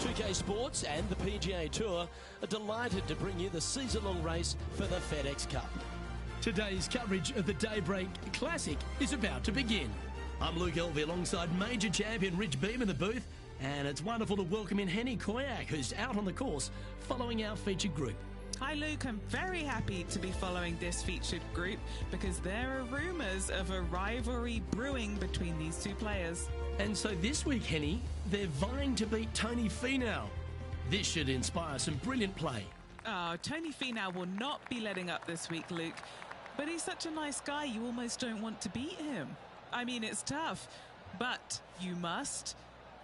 2K Sports and the PGA Tour are delighted to bring you the season-long race for the FedEx Cup. Today's coverage of the Daybreak Classic is about to begin. I'm Luke Elvey alongside major champion Rich Beam in the booth, and it's wonderful to welcome in Henny Koyak, who's out on the course following our featured group. Hi Luke, I'm very happy to be following this featured group because there are rumours of a rivalry brewing between these two players. And so this week, Henny, they're vying to beat Tony Finau. This should inspire some brilliant play. Oh, Tony Finau will not be letting up this week, Luke. But he's such a nice guy, you almost don't want to beat him. I mean, it's tough, but you must.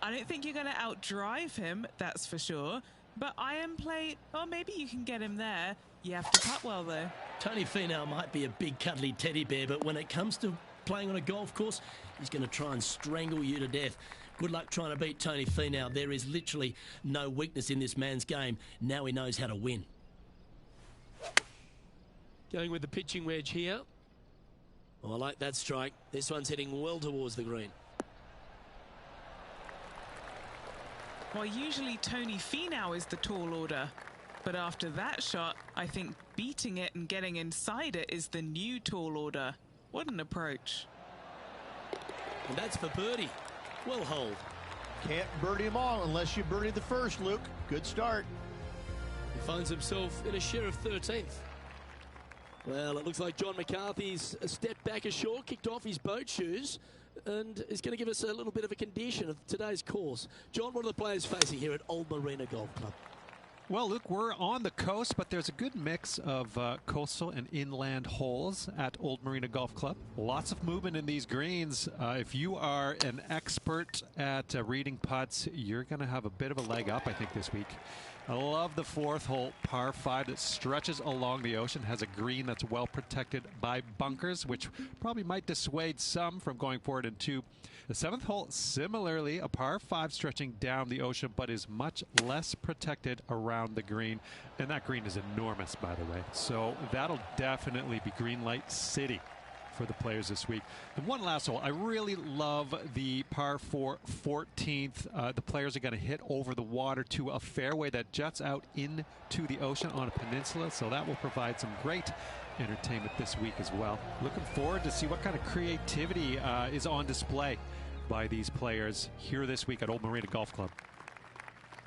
I don't think you're going to outdrive him, that's for sure. But iron play, or maybe you can get him there. You have to putt well, though. Tony Finau might be a big cuddly teddy bear, but when it comes to playing on a golf course, he's going to try and strangle you to death. Good luck trying to beat Tony Finau. There is literally no weakness in this man's game. Now he knows how to win. Going with the pitching wedge here. Oh, I like that strike. This one's heading well towards the green. Well, usually Tony Finau is the tall order. But after that shot, I think beating it and getting inside it is the new tall order. What an approach. And that's for birdie. Well holed. Can't birdie them all unless you birdie the first, Luke. Good start. He finds himself in a share of 13th. Well, it looks like John McCarthy's a step back ashore, kicked off his boat shoes, and is going to give us a little bit of a condition of today's course. John, what are the players facing here at Old Marina Golf Club? Well, Luke, we're on the coast, but there's a good mix of coastal and inland holes at Old Marina Golf Club. Lots of movement in these greens. If you are an expert at reading putts, you're going to have a bit of a leg up, I think, this week. I love the fourth hole, par 5, that stretches along the ocean, has a green that's well protected by bunkers, which probably might dissuade some from going forward into the 7th hole. Similarly, a par 5 stretching down the ocean, but is much less protected around the green. And that green is enormous, by the way. So that'll definitely be green light city for the players this week. And one last hole. I really love the par 4 14th. The players are going to hit over the water to a fairway that juts out into the ocean on a peninsula, so that will provide some great entertainment this week as well. Looking forward to see what kind of creativity is on display by these players here this week at Old Marina Golf Club.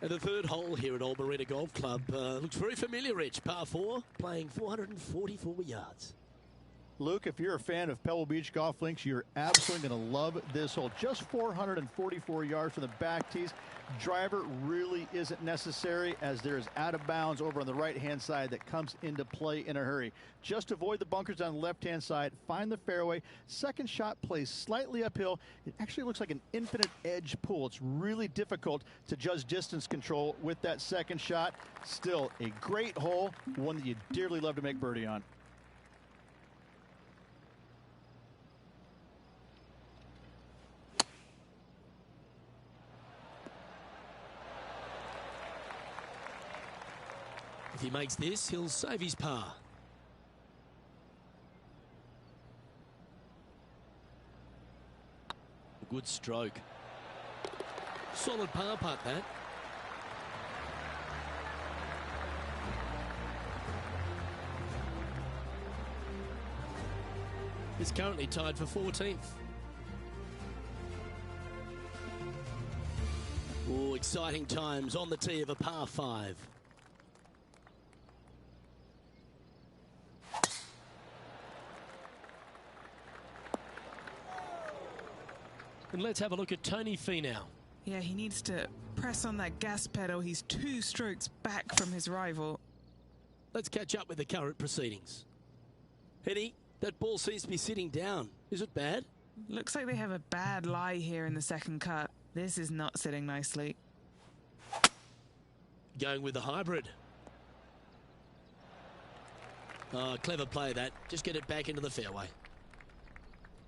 And the third hole here at Old Marina Golf Club looks very familiar, Rich. Par 4, playing 444 yards. Luke, if you're a fan of Pebble Beach Golf Links, you're absolutely going to love this hole. Just 444 yards from the back tees. Driver really isn't necessary, as there's out of bounds over on the right-hand side that comes into play in a hurry. Just avoid the bunkers on the left-hand side. Find the fairway. Second shot plays slightly uphill. It actually looks like an infinite edge pool. It's really difficult to judge distance control with that second shot. Still a great hole, one that you dearly love to make birdie on. If he makes this, he'll save his par. A good stroke. Solid par putt, that. He's currently tied for 14th. Oh, exciting times on the tee of a par 5. And let's have a look at Tony Finau. Yeah, he needs to press on that gas pedal. He's 2 strokes back from his rival. Let's catch up with the current proceedings. Henny, that ball seems to be sitting down. Is it bad? Looks like they have a bad lie here in the second cut. This is not sitting nicely. Going with the hybrid. Clever play, that. Just get it back into the fairway.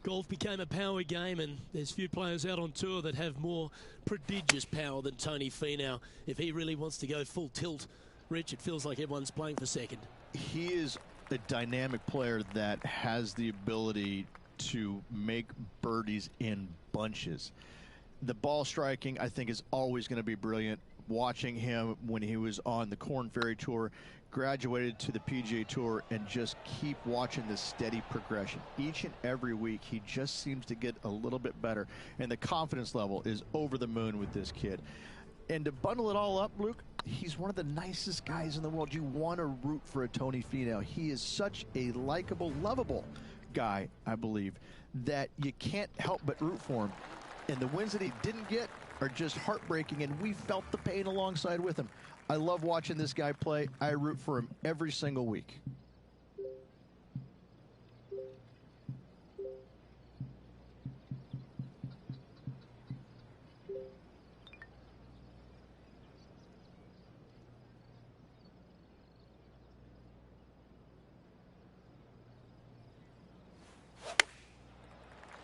Golf became a power game, and there's few players out on tour that have more prodigious power than Tony Finau. If he really wants to go full tilt, Rich, it feels like everyone's playing for second. He is a dynamic player that has the ability to make birdies in bunches. The ball striking, I think, is always going to be brilliant. watching him when he was on the Korn Ferry Tour, graduated to the PGA Tour, and just keep watching this steady progression. Each and every week, he just seems to get a little bit better, and the confidence level is over the moon with this kid. And to bundle it all up, Luke, he's one of the nicest guys in the world. You want to root for a Tony Finau. He is such a likable, lovable guy, I believe, that you can't help but root for him. And the wins that he didn't get are just heartbreaking, and we felt the pain alongside with him. I love watching this guy play. I root for him every single week.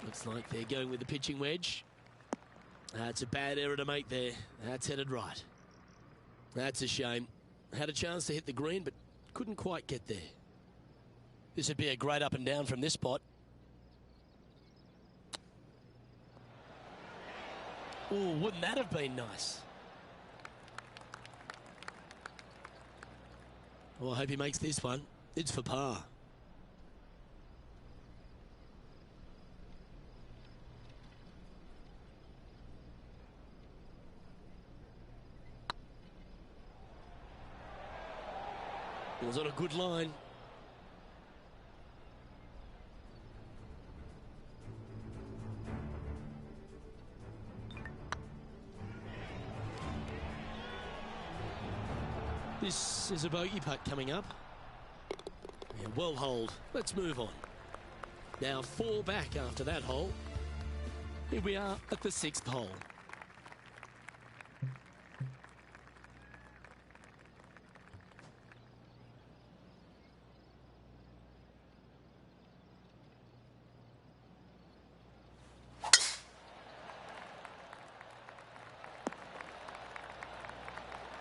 Looks like they're going with the pitching wedge. That's a bad error to make there. That's headed right. That's a shame. Had a chance to hit the green, but couldn't quite get there. This would be a great up and down from this spot. Oh, wouldn't that have been nice? Well, I hope he makes this one. It's for par. It was on a good line. This is a bogey putt coming up. Yeah, well holed. Let's move on. Now 4 back after that hole. Here we are at the 6th hole.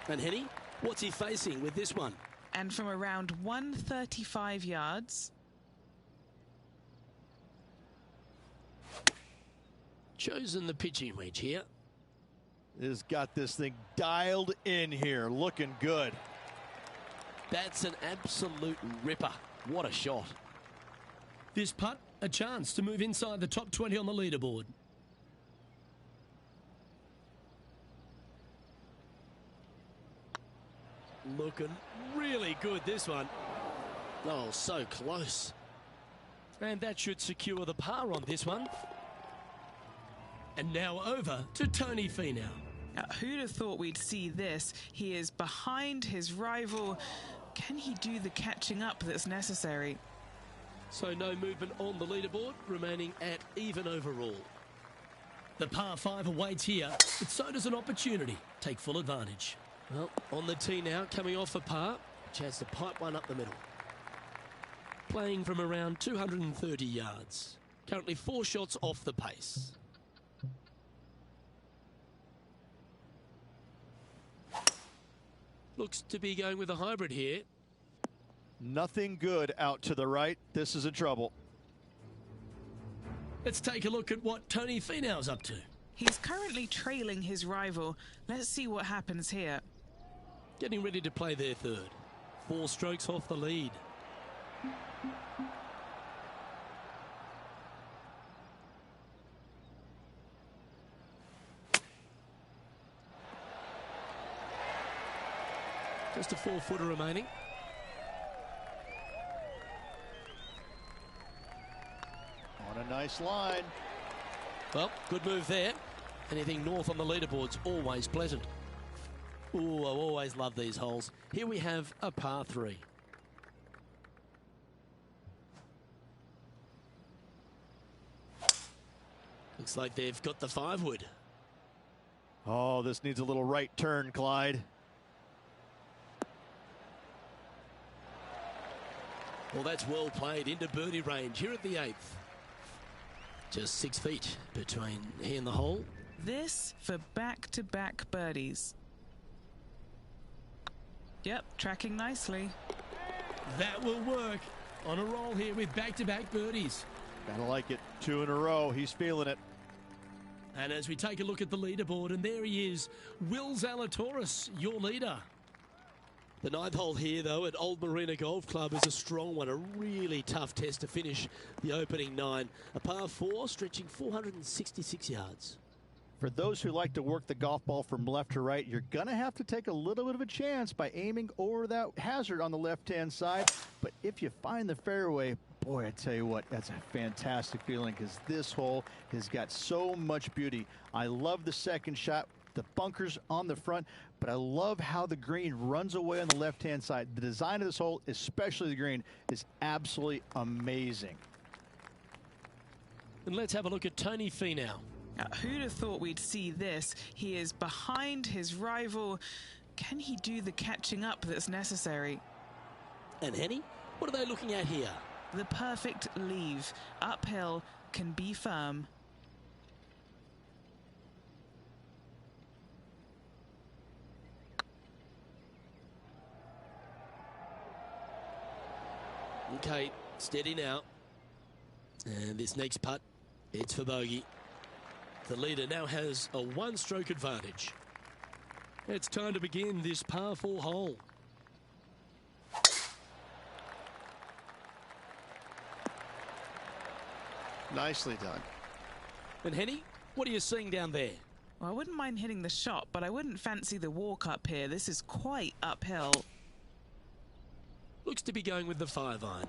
And Henny, what's he facing with this one? And from around 135 yards. Chosen the pitching wedge here. Has got this thing dialed in here. Looking good. That's an absolute ripper. What a shot. This putt, a chance to move inside the top 20 on the leaderboard. Looking really good, this one. Oh, so close. And that should secure the par on this one. And now over to Tony Finau. Now, who'd have thought we'd see this? He is behind his rival. Can he do the catching up that's necessary? So no movement on the leaderboard, remaining at even overall. The par 5 awaits here, but so does an opportunity. Take full advantage. Well, on the tee now, coming off a par. Chance to pipe one up the middle. Playing from around 230 yards. Currently 4 shots off the pace. Looks to be going with a hybrid here. Nothing good out to the right. This is in trouble. Let's take a look at what Tony Finau's up to. He's currently trailing his rival. Let's see what happens here. Getting ready to play their third. 4 strokes off the lead. Just a 4-footer remaining. On a nice line. Well, good move there. Anything north on the leaderboard's always pleasant. Ooh, I always love these holes. Here we have a par 3. Looks like they've got the 5-wood. Oh, this needs a little right turn, Clyde. Well, that's well played into birdie range here at the 8th. Just 6 feet between he and the hole. This for back-to-back birdies. Yep, tracking nicely. That will work. On a roll here with back-to-back birdies. Gotta like it. 2 in a row. He's feeling it. And as we take a look at the leaderboard, and there he is, Will Zalatoris, your leader. The 9th hole here, though, at Old Marina Golf Club is a strong one, a really tough test to finish the opening 9. A par 4 stretching 466 yards. For those who like to work the golf ball from left to right, you're going to have to take a little bit of a chance by aiming over that hazard on the left-hand side. But if you find the fairway, boy, I tell you what, that's a fantastic feeling because this hole has got so much beauty. I love the second shot, the bunkers on the front, but I love how the green runs away on the left-hand side. The design of this hole, especially the green, is absolutely amazing. And let's have a look at Tony Finau. Who'd have thought we'd see this? He is behind his rival. Can he do the catching up that's necessary? And Henny, what are they looking at here? The perfect leave. Uphill, can be firm. Okay, steady now. And this next putt, it's for bogey. The leader now has a 1-stroke advantage. It's time to begin this par 4 hole. Nicely done. And Henny, what are you seeing down there? Well, I wouldn't mind hitting the shot, but I wouldn't fancy the walk up here. This is quite uphill. Looks to be going with the 5-iron.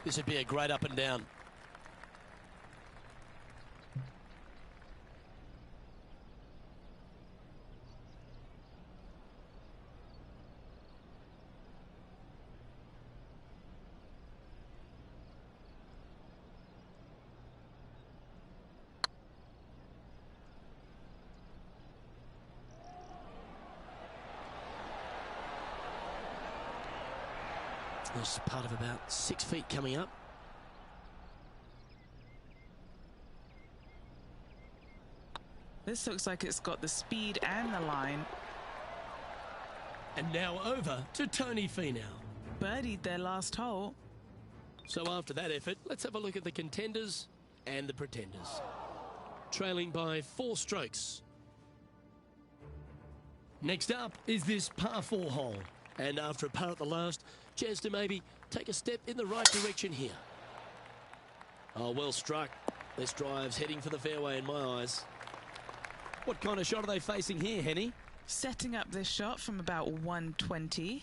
This would be a great up and down. There's part of about 6 feet coming up. This looks like it's got the speed and the line. And now over to Tony Finau. Birdied their last hole. So after that effort, let's have a look at the contenders and the pretenders. Trailing by 4 strokes. Next up is this par 4 hole. And after a par at the last, chance to maybe take a step in the right direction here. Oh, well struck. This drive's heading for the fairway in my eyes. What kind of shot are they facing here, Henny? Setting up this shot from about 120.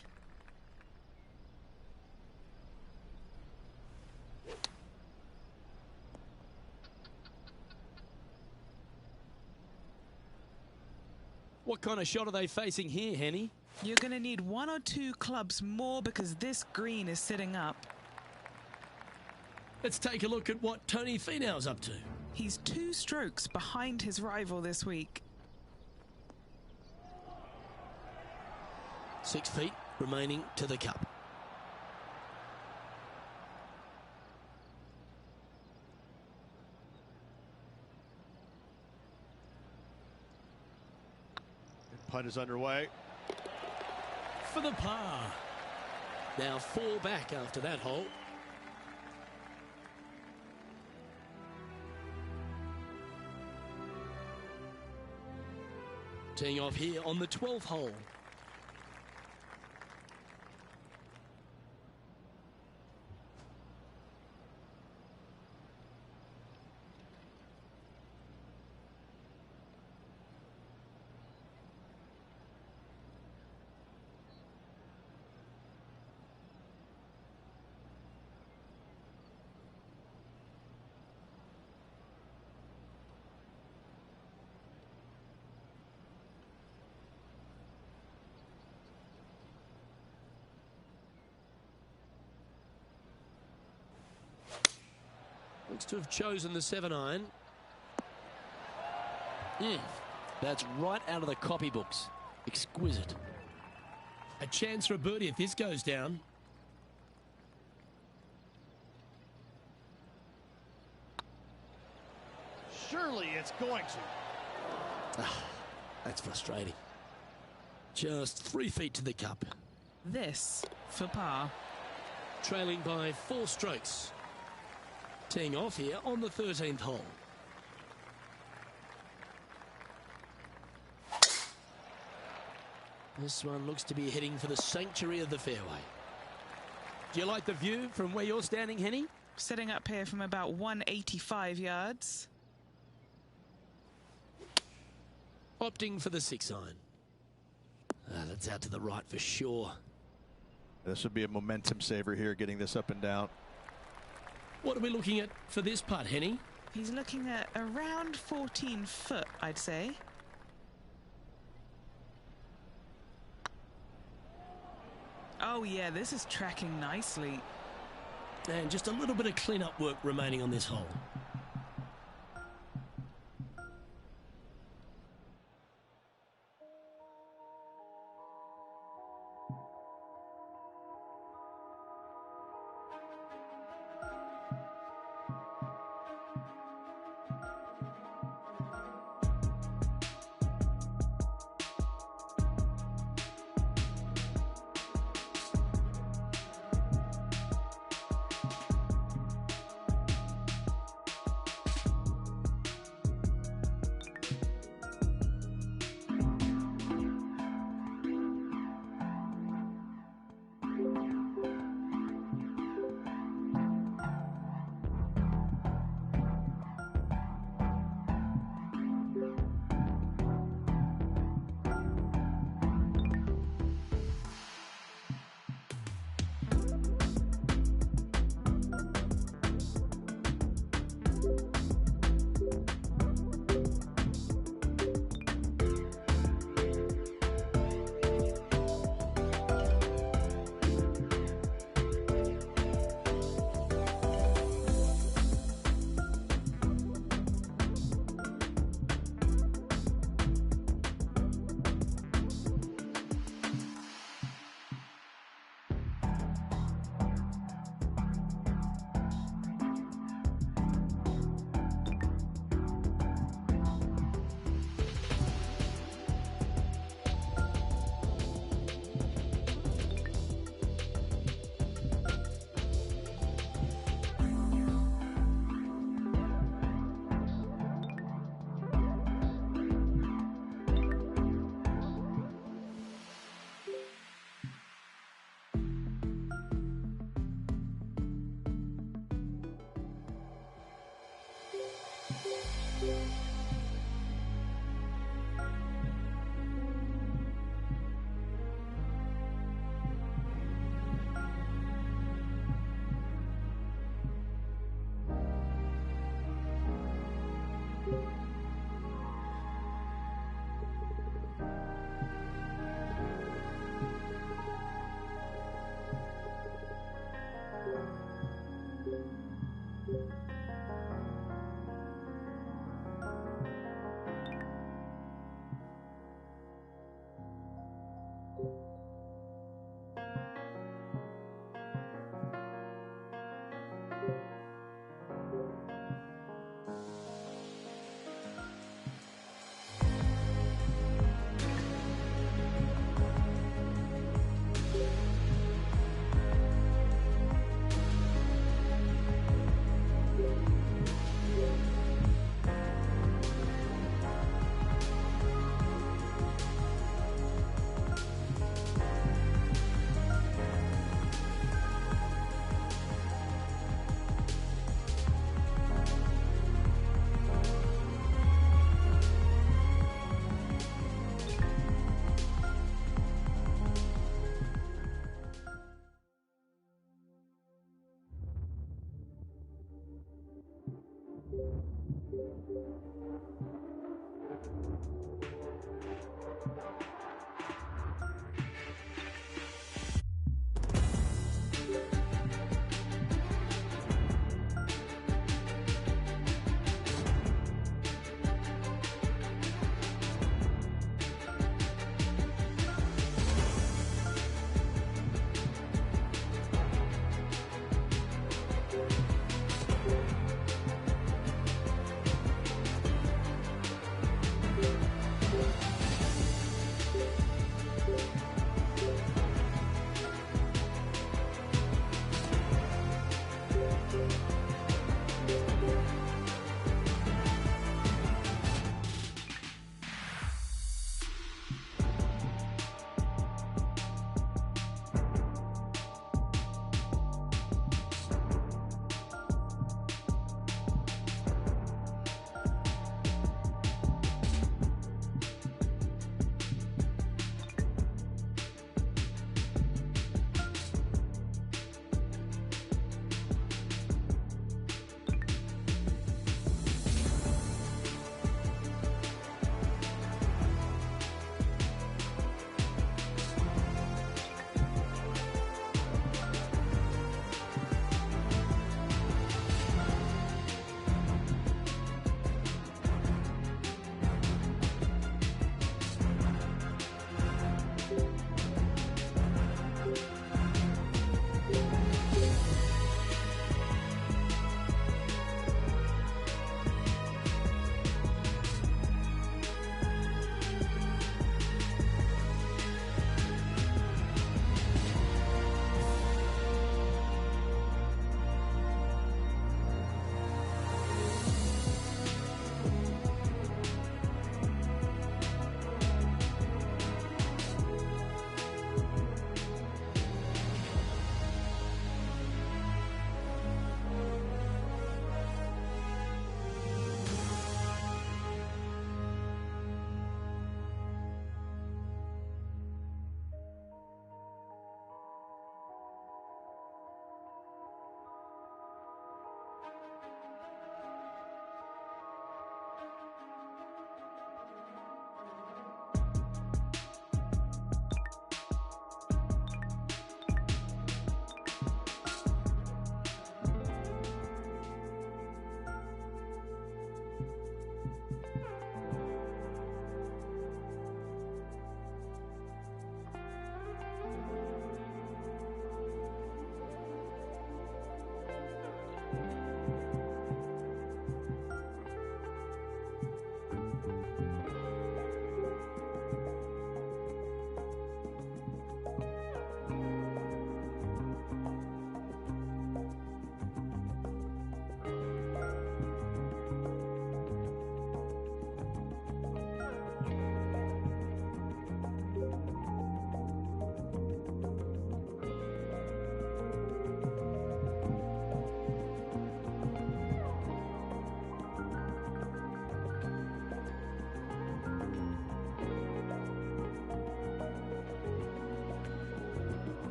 What kind of shot are they facing here, Henny? You're going to need 1 or 2 clubs more because this green is sitting up. Let's take a look at what Tony Finau's up to. He's 2 strokes behind his rival this week. 6 feet remaining to the cup. Putt is underway. For the par. Now 4 back after that hole. Teeing off here on the 12th hole. Looks to have chosen the 7-iron. That's right out of the copybooks. Exquisite. A chance for a birdie if this goes down. Surely it's going to. That's frustrating. Just 3 feet to the cup. This for par. Trailing by 4 strokes. Teeing off here on the 13th hole. This one looks to be heading for the sanctuary of the fairway. Do you like the view from where you're standing, Henny? Setting up here from about 185 yards. Opting for the 6-iron. That's out to the right for sure. This would be a momentum saver here, getting this up and down. What are we looking at for this putt, Henny? He's looking at around 14 foot, I'd say. Oh yeah, this is tracking nicely. And just a little bit of clean-up work remaining on this hole.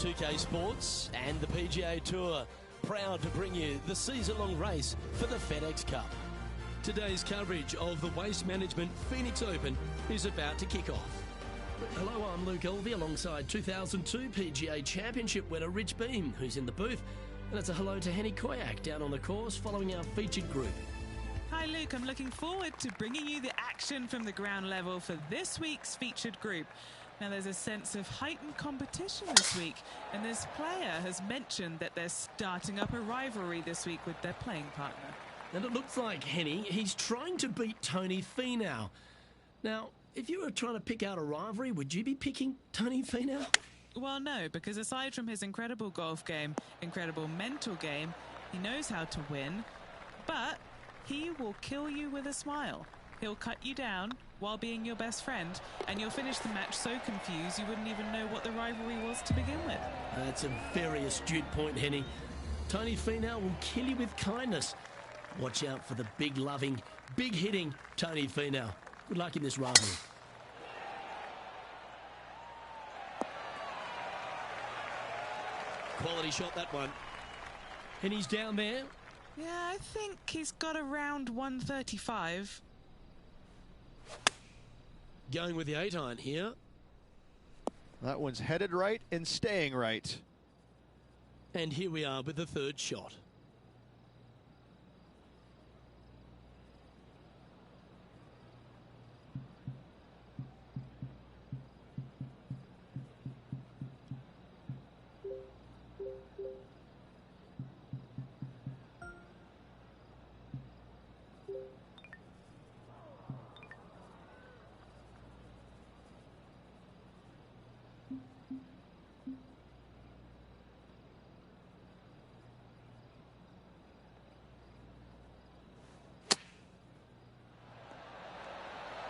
2K Sports and the PGA Tour, proud to bring you the season-long race for the FedEx Cup. Today's coverage of the Waste Management Phoenix Open is about to kick off. Hello, I'm Luke Elvey alongside 2002 PGA Championship winner Rich Beam, who's in the booth. And it's a hello to Henny Koyak down on the course following our featured group. Hi Luke, I'm looking forward to bringing you the action from the ground level for this week's featured group. Now there's a sense of heightened competition this week, and this player has mentioned that they're starting up a rivalry this week with their playing partner. And it looks like, Henny, he's trying to beat Tony Finau. Now, if you were trying to pick out a rivalry, would you be picking Tony Finau? Well, no, because aside from his incredible golf game, incredible mental game, he knows how to win, but he will kill you with a smile. He'll cut you down while being your best friend, and you'll finish the match so confused you wouldn't even know what the rivalry was to begin with. That's a very astute point, Henny. Tony Finau will kill you with kindness. Watch out for the big loving, big hitting Tony Finau. Good luck in this rivalry. Quality shot, that one. And he's down there. Yeah, I think he's got around 135. Going with the 8-iron here. That one's headed right and staying right. And here we are with the third shot.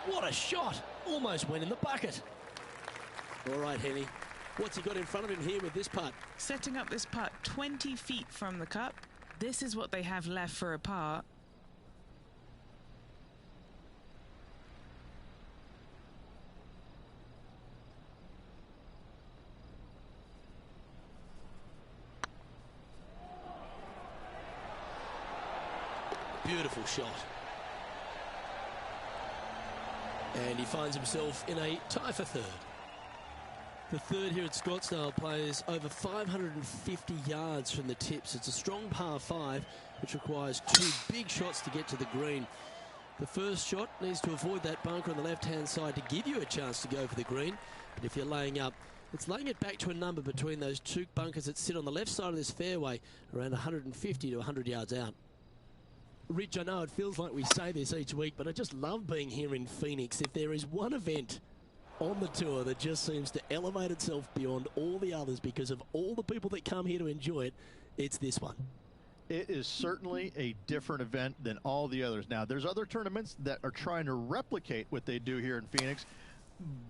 What a shot! Almost went in the bucket. All right, Henny. What's he got in front of him here with this putt? Setting up this putt 20 feet from the cup. This is what they have left for a par. Beautiful shot. And he finds himself in a tie for third. The third here at Scottsdale plays over 550 yards from the tips. It's a strong par 5, which requires 2 big shots to get to the green. The first shot needs to avoid that bunker on the left-hand side to give you a chance to go for the green. But if you're laying up, it's laying it back to a number between those 2 bunkers that sit on the left side of this fairway, around 150 to 100 yards out. Rich, I know it feels like we say this each week, but I just love being here in Phoenix. If there is one event on the tour that just seems to elevate itself beyond all the others because of all the people that come here to enjoy it, it's this one. It is certainly a different event than all the others. Now, there's other tournaments that are trying to replicate what they do here in Phoenix,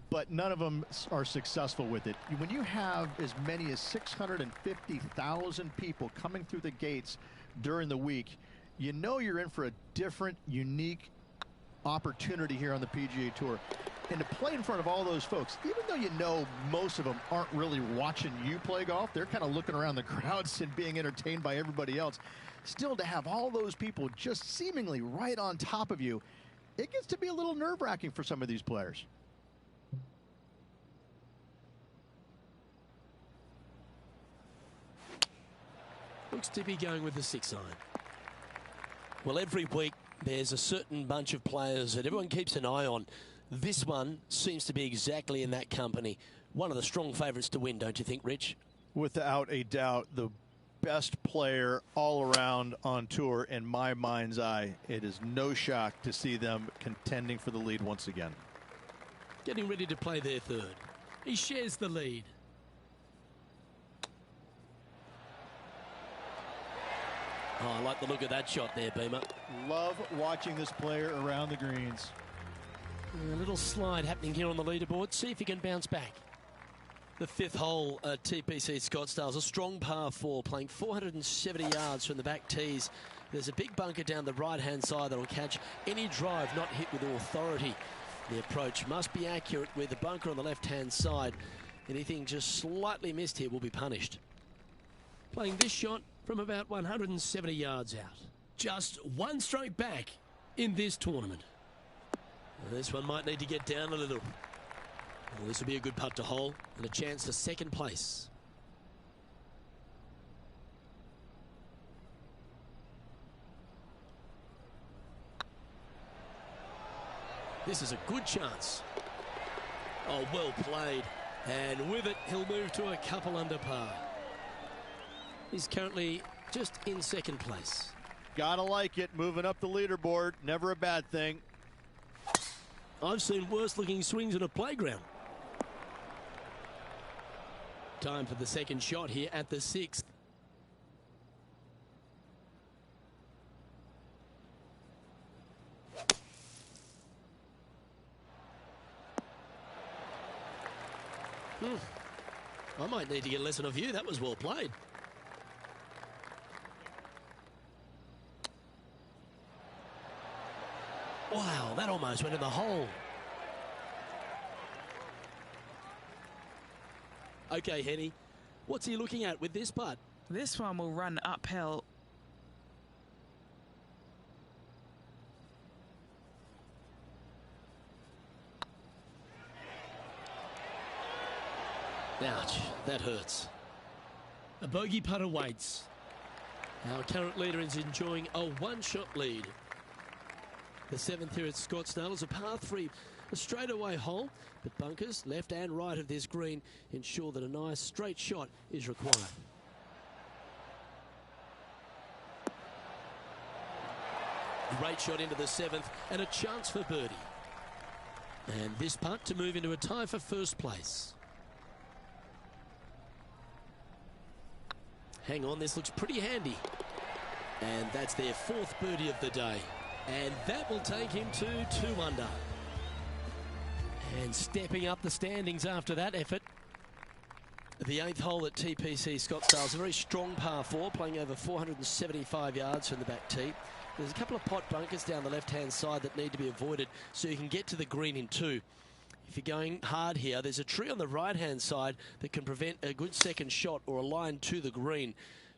but none of them are successful with it. When you have as many as 650,000 people coming through the gates during the week, you know you're in for a different, unique opportunity here on the PGA Tour. And to play in front of all those folks, even though you know most of them aren't really watching you play golf, they're kind of looking around the crowds and being entertained by everybody else. Still, to have all those people just seemingly right on top of you, it gets to be a little nerve-wracking for some of these players. Looks to be going with the 6-iron. Well, every week there's a certain bunch of players that everyone keeps an eye on. This one seems to be exactly in that company. One of the strong favourites to win, don't you think, Rich? Without a doubt, the best player all around on tour in my mind's eye. It is no shock to see them contending for the lead once again. Getting ready to play their third. He shares the lead. Oh, I like the look of that shot there, Beamer. Love watching this player around the greens. A little slide happening here on the leaderboard. See if he can bounce back. The 5th hole at TPC Scottsdale is a strong par 4, playing 470 yards from the back tees. There's a big bunker down the right-hand side that will catch any drive not hit with authority. The approach must be accurate with the bunker on the left-hand side. Anything just slightly missed here will be punished. Playing this shot from about 170 yards out. Just one stroke back in this tournament. This one might need to get down a little. Well, this will be a good putt to hole and a chance for second place. This is a good chance. Oh, well played. And with it, he'll move to a couple under par. He's currently just in second place. Gotta like it, moving up the leaderboard, never a bad thing. I've seen worse looking swings in a playground. Time for the second shot here at the 6th. I might need to get a lesson of you. That was well played. Wow, that almost went in the hole. Okay, Henny, what's he looking at with this putt? This one will run uphill. Ouch, that hurts. A bogey putt awaits. Our current leader is enjoying a one-shot lead. The 7th here at Scottsdale is a par 3, a straightaway hole, but bunkers left and right of this green ensure that a nice straight shot is required. Great shot into the 7th and a chance for birdie. And this putt to move into a tie for first place. Hang on, this looks pretty handy. And that's their 4th birdie of the day. And that will take him to 2 under. And stepping up the standings after that effort. The 8th hole at TPC Scottsdale is a very strong par 4, playing over 475 yards from the back tee. There's a couple of pot bunkers down the left-hand side that need to be avoided so you can get to the green in 2. If you're going hard here, there's a tree on the right-hand side that can prevent a good second shot or a line to the green.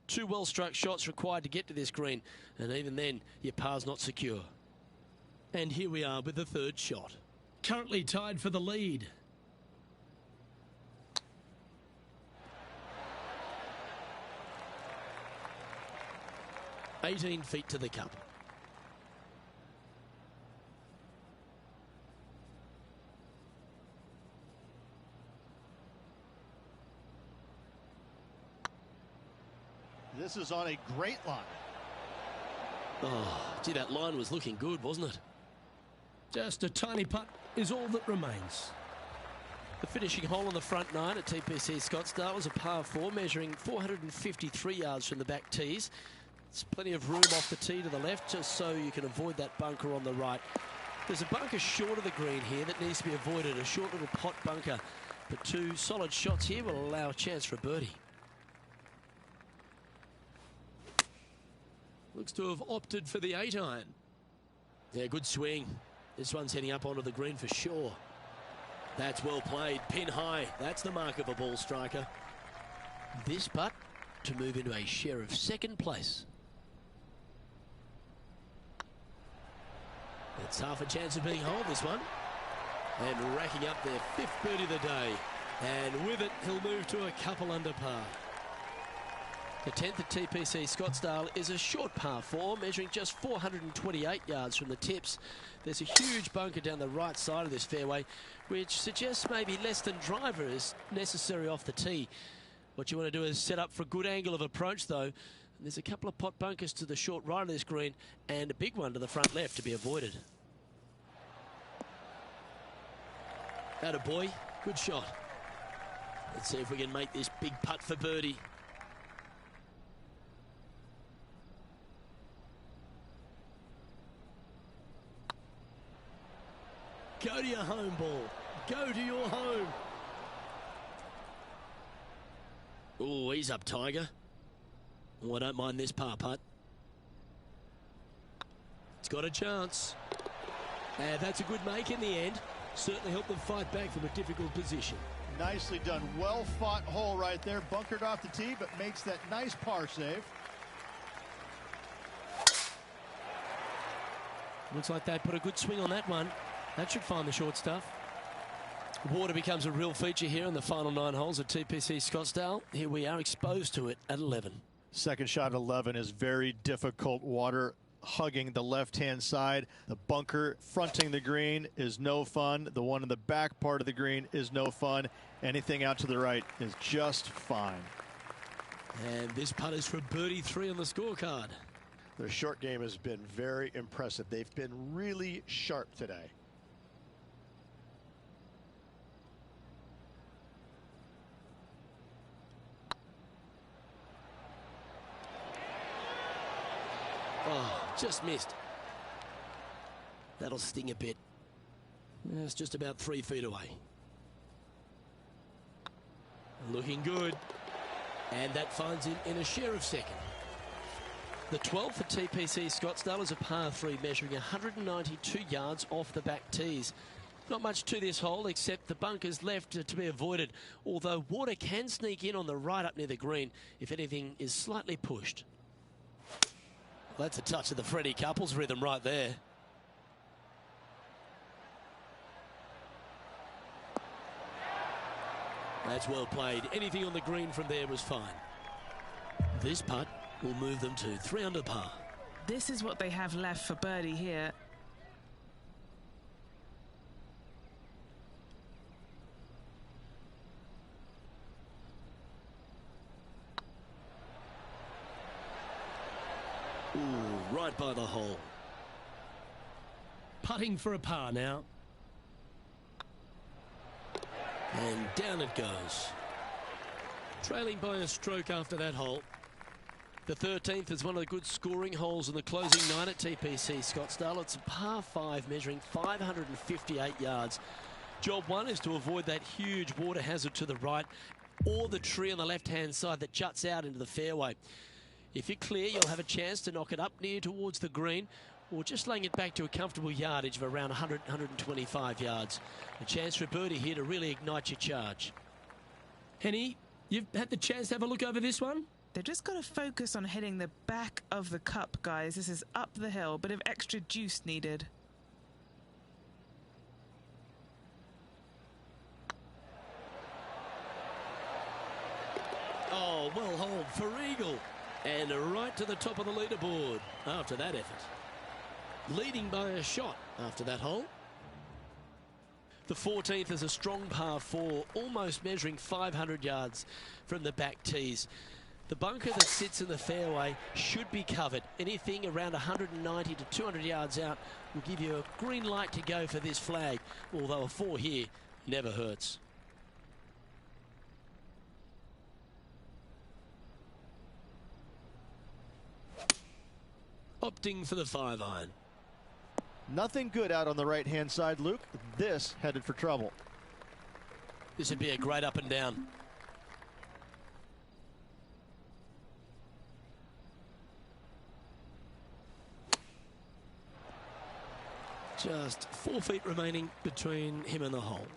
2 well-struck shots required to get to this green, and even then, your par's not secure. And here we are with the 3rd shot. Currently tied for the lead. "18 feet to the cup." This is on a great line. Oh, gee, that line was looking good, wasn't it? Just a tiny putt is all that remains. The finishing hole on the front 9 at TPC Scottsdale was a par 4, measuring 453 yards from the back tees. There's plenty of room off the tee to the left, just so you can avoid that bunker on the right. There's a bunker short of the green here that needs to be avoided, a short little pot bunker. But 2 solid shots here will allow a chance for a birdie. Looks to have opted for the 8-iron. Yeah, good swing. This one's heading up onto the green for sure. That's well played, pin high. That's the mark of a ball striker. This putt to move into a share of second place. It's half a chance of being hole, this one. And racking up their 5th birdie of the day. And with it, he'll move to a couple under par. The 10th at TPC Scottsdale is a short par 4, measuring just 428 yards from the tips. There's a huge bunker down the right side of this fairway, which suggests maybe less than driver is necessary off the tee. What you want to do is set up for a good angle of approach, though. There's a couple of pot bunkers to the short right of this green and a big one to the front left to be avoided. Attaboy, good shot. Let's see if we can make this big putt for birdie. Go to your home ball. Go to your home. Oh, he's up, Tiger. Oh, I don't mind this par putt. It's got a chance. And that's a good make in the end. Certainly helped them fight back from a difficult position. Nicely done. Well fought hole right there. Bunkered off the tee, but makes that nice par save. Looks like they put a good swing on that one. That should find the short stuff. Water becomes a real feature here in the final 9 holes at TPC Scottsdale. Here we are exposed to it at 11. Second shot at 11 is very difficult. Water hugging the left-hand side. The bunker fronting the green is no fun. The one in the back part of the green is no fun. Anything out to the right is just fine. And this putt is for birdie 3 on the scorecard. Their short game has been very impressive. They've been really sharp today. Oh, just missed. That'll sting a bit. It's just about 3 feet away. Looking good. And that finds him in a share of second. The 12th for TPC Scottsdale is a par 3 measuring 192 yards off the back tees. Not much to this hole except the bunkers left to be avoided, although water can sneak in on the right up near the green if anything is slightly pushed. Well, that's a touch of the Freddie Couples rhythm right there. That's well played. Anything on the green from there was fine. This putt will move them to 3 under par. This is what they have left for birdie here. Ooh, right by the hole. Putting for a par now. And down it goes. Trailing by a stroke after that hole. The 13th is one of the good scoring holes in the closing 9 at TPC Scottsdale. It's a par 5 measuring 558 yards. Job 1 is to avoid that huge water hazard to the right or the tree on the left-hand side that juts out into the fairway. If you're clear, you'll have a chance to knock it up near towards the green or just laying it back to a comfortable yardage of around 100, 125 yards. A chance for a birdie here to really ignite your charge. Henny, you've had the chance to have a look over this one? They've just got to focus on hitting the back of the cup, guys. This is up the hill, bit of extra juice needed. Oh, well holed for eagle. And right to the top of the leaderboard after that effort. Leading by a shot after that hole. The 14th is a strong par 4, almost measuring 500 yards from the back tees. The bunker that sits in the fairway should be covered. Anything around 190 to 200 yards out will give you a green light to go for this flag, although a 4 here never hurts. Opting for the 5-iron. Nothing good out on the right-hand side, Luke. This headed for trouble. This would be a great up and down. Just 4 feet remaining between him and the hole.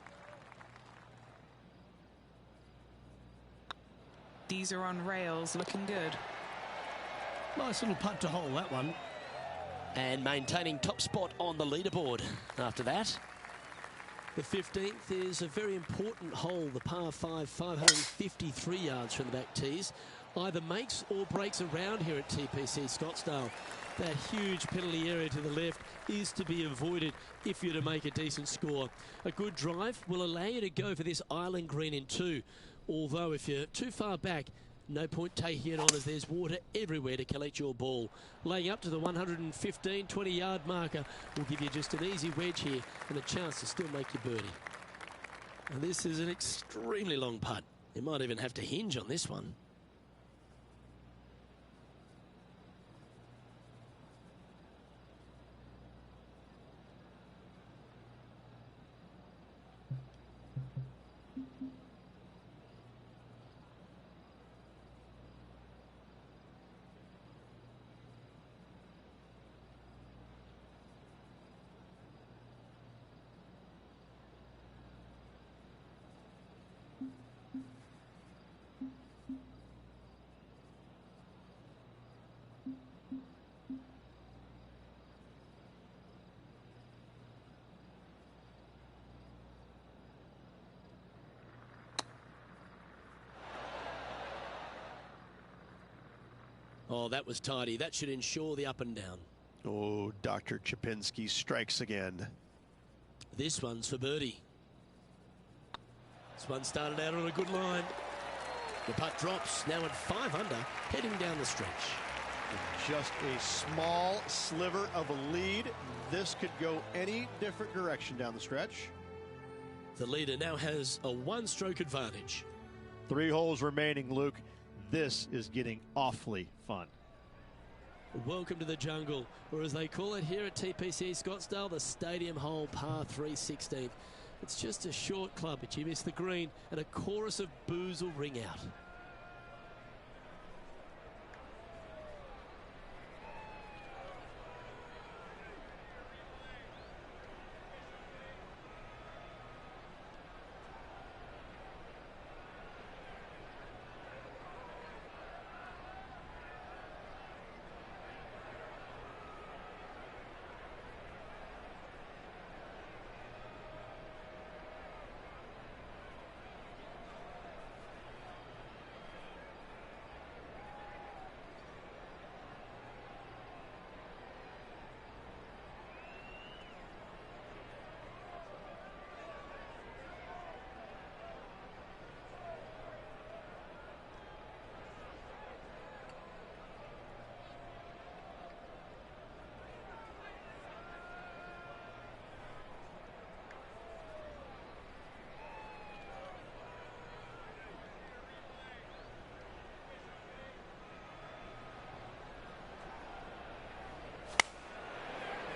These are on rails, looking good. Nice little putt to hole, that one. And maintaining top spot on the leaderboard after that. The 15th is a very important hole, the par 5, 553 yards from the back tees. Either makes or breaks around here at TPC Scottsdale. That huge penalty area to the left is to be avoided if you're to make a decent score. A good drive will allow you to go for this island green in 2. Although if you're too far back, no point taking it on as there's water everywhere to collect your ball. Laying up to the 115, 20-yard marker will give you just an easy wedge here and a chance to still make your birdie. And this is an extremely long putt. You might even have to hinge on this one. Oh, that was tidy. That should ensure the up and down. Oh, Dr. Chapinski strikes again. This one's for birdie. This one started out on a good line. The putt drops, now at 5 under, heading down the stretch. Just a small sliver of a lead. This could go any different direction down the stretch. The leader now has a one-stroke advantage. 3 holes remaining, Luke. This is getting awfully fun. Welcome to the jungle, or as they call it here at TPC Scottsdale, the Stadium Hole Par 316. It's just a short club, but you miss the green, and a chorus of boos will ring out.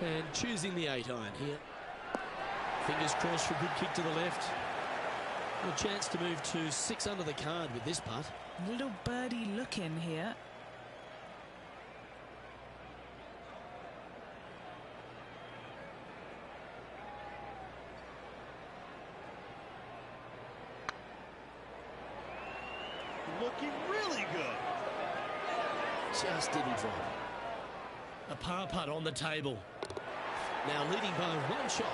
And choosing the 8-iron here. Fingers crossed for a good kick to the left. A chance to move to 6 under the card with this putt. Little birdie look in here. Looking really good. Just didn't drop. A par putt on the table. Now leading by 1 shot.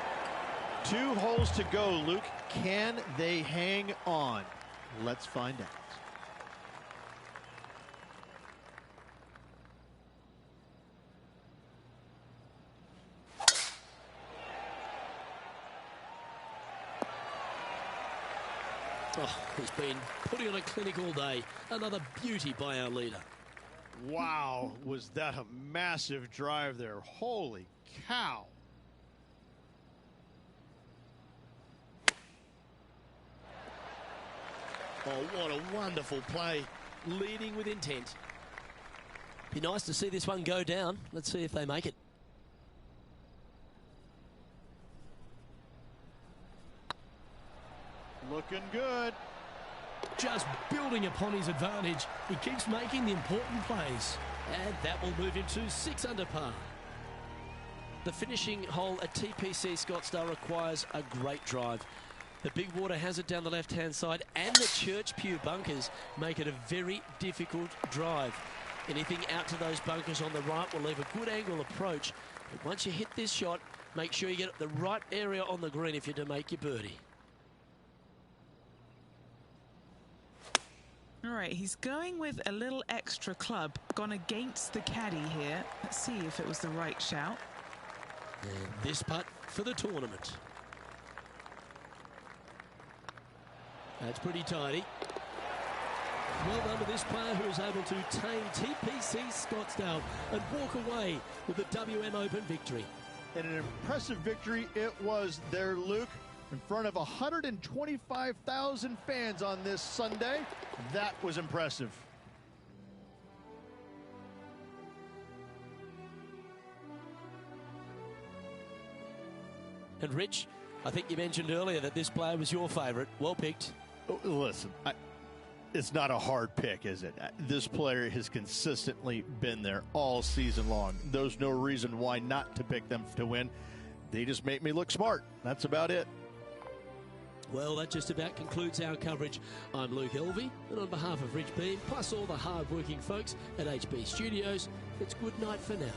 2 holes to go, Luke. Can they hang on? Let's find out. Oh, he's been putting on a clinic all day. Another beauty by our leader. Wow, was that a massive drive there? Holy cow. Oh, what a wonderful play. Leading with intent. Be nice to see this one go down. Let's see if they make it. Looking good. Just building upon his advantage. He keeps making the important plays. And that will move him to 6 under par. The finishing hole at TPC Scottsdale requires a great drive. The big water hazard down the left-hand side and the Church Pew bunkers make it a very difficult drive. Anything out to those bunkers on the right will leave a good angle approach. But once you hit this shot, make sure you get the right area on the green if you're to make your birdie. All right, he's going with a little extra club. Gone against the caddy here. Let's see if it was the right shout. And this putt for the tournament. That's pretty tidy. Well done to this player who is able to tame TPC Scottsdale and walk away with the WM Open victory. And an impressive victory it was there, Luke, in front of 125,000 fans on this Sunday. That was impressive. And Rich, I think you mentioned earlier that this player was your favourite. Well picked. Oh, listen, it's not a hard pick, is it? This player has consistently been there all season long. There's no reason why not to pick them to win. They just make me look smart. That's about it. Well, that just about concludes our coverage. I'm Luke Elvey, and on behalf of Rich Beam, plus all the hard-working folks at HB Studios, it's good night for now.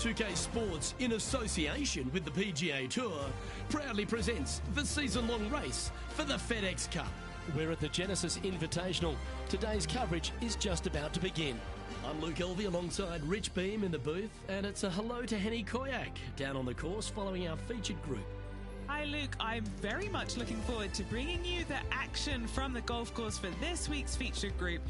2K Sports, in association with the PGA Tour, proudly presents the season-long race for the FedEx Cup. We're at the Genesis Invitational. Today's coverage is just about to begin. I'm Luke Elvey alongside Rich Beam in the booth, and it's a hello to Henny Koyak down on the course following our featured group. Hi Luke, I'm very much looking forward to bringing you the action from the golf course for this week's featured group.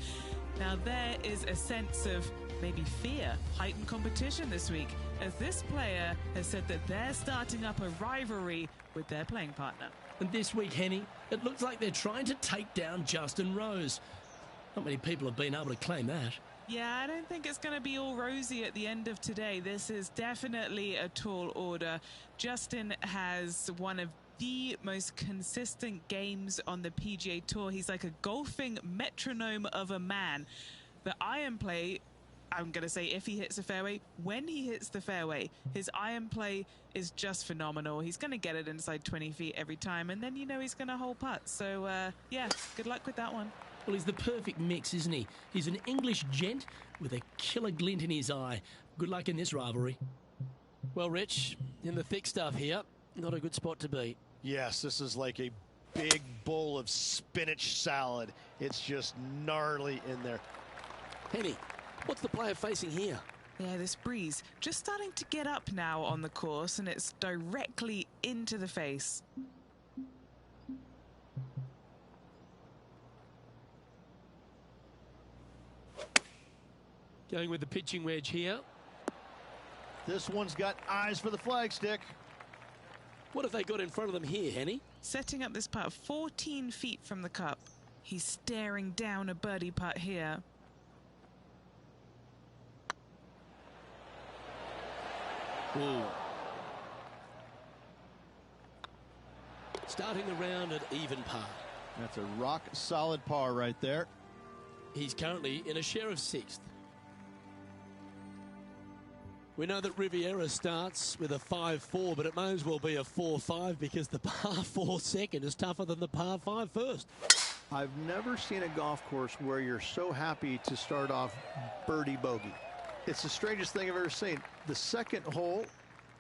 Now there is a sense of maybe fear, heightened competition this week, as this player has said that they're starting up a rivalry with their playing partner. And this week, Henny, it looks like they're trying to take down Justin Rose. Not many people have been able to claim that. Yeah, I don't think it's going to be all rosy at the end of today. This is definitely a tall order. Justin has one of the most consistent games on the PGA Tour. He's like a golfing metronome of a man. The iron play, I'm going to say if he hits the fairway, when he hits the fairway, his iron play is just phenomenal. He's going to get it inside 20 feet every time, and then you know he's going to hole putt. So, yeah, good luck with that one. Well, he's the perfect mix, isn't he? He's an English gent with a killer glint in his eye. Good luck in this rivalry. Well, Rich, in the thick stuff here, not a good spot to be. Yes, this is like a big bowl of spinach salad. It's just gnarly in there. Henny, what's the player facing here? Yeah, this breeze just starting to get up now on the course, and it's directly into the face. Going with the pitching wedge here. This one's got eyes for the flagstick. What have they got in front of them here, Henny? Setting up this putt 14 feet from the cup. He's staring down a birdie putt here. Ooh. Starting the round at even par. That's a rock-solid par right there. He's currently in a share of 6th. We know that Riviera starts with a 5-4, but it may as well be a 4-5 because the par 4 second is tougher than the par 5 first. I've never seen a golf course where you're so happy to start off birdie bogey. It's the strangest thing I've ever seen. The second hole,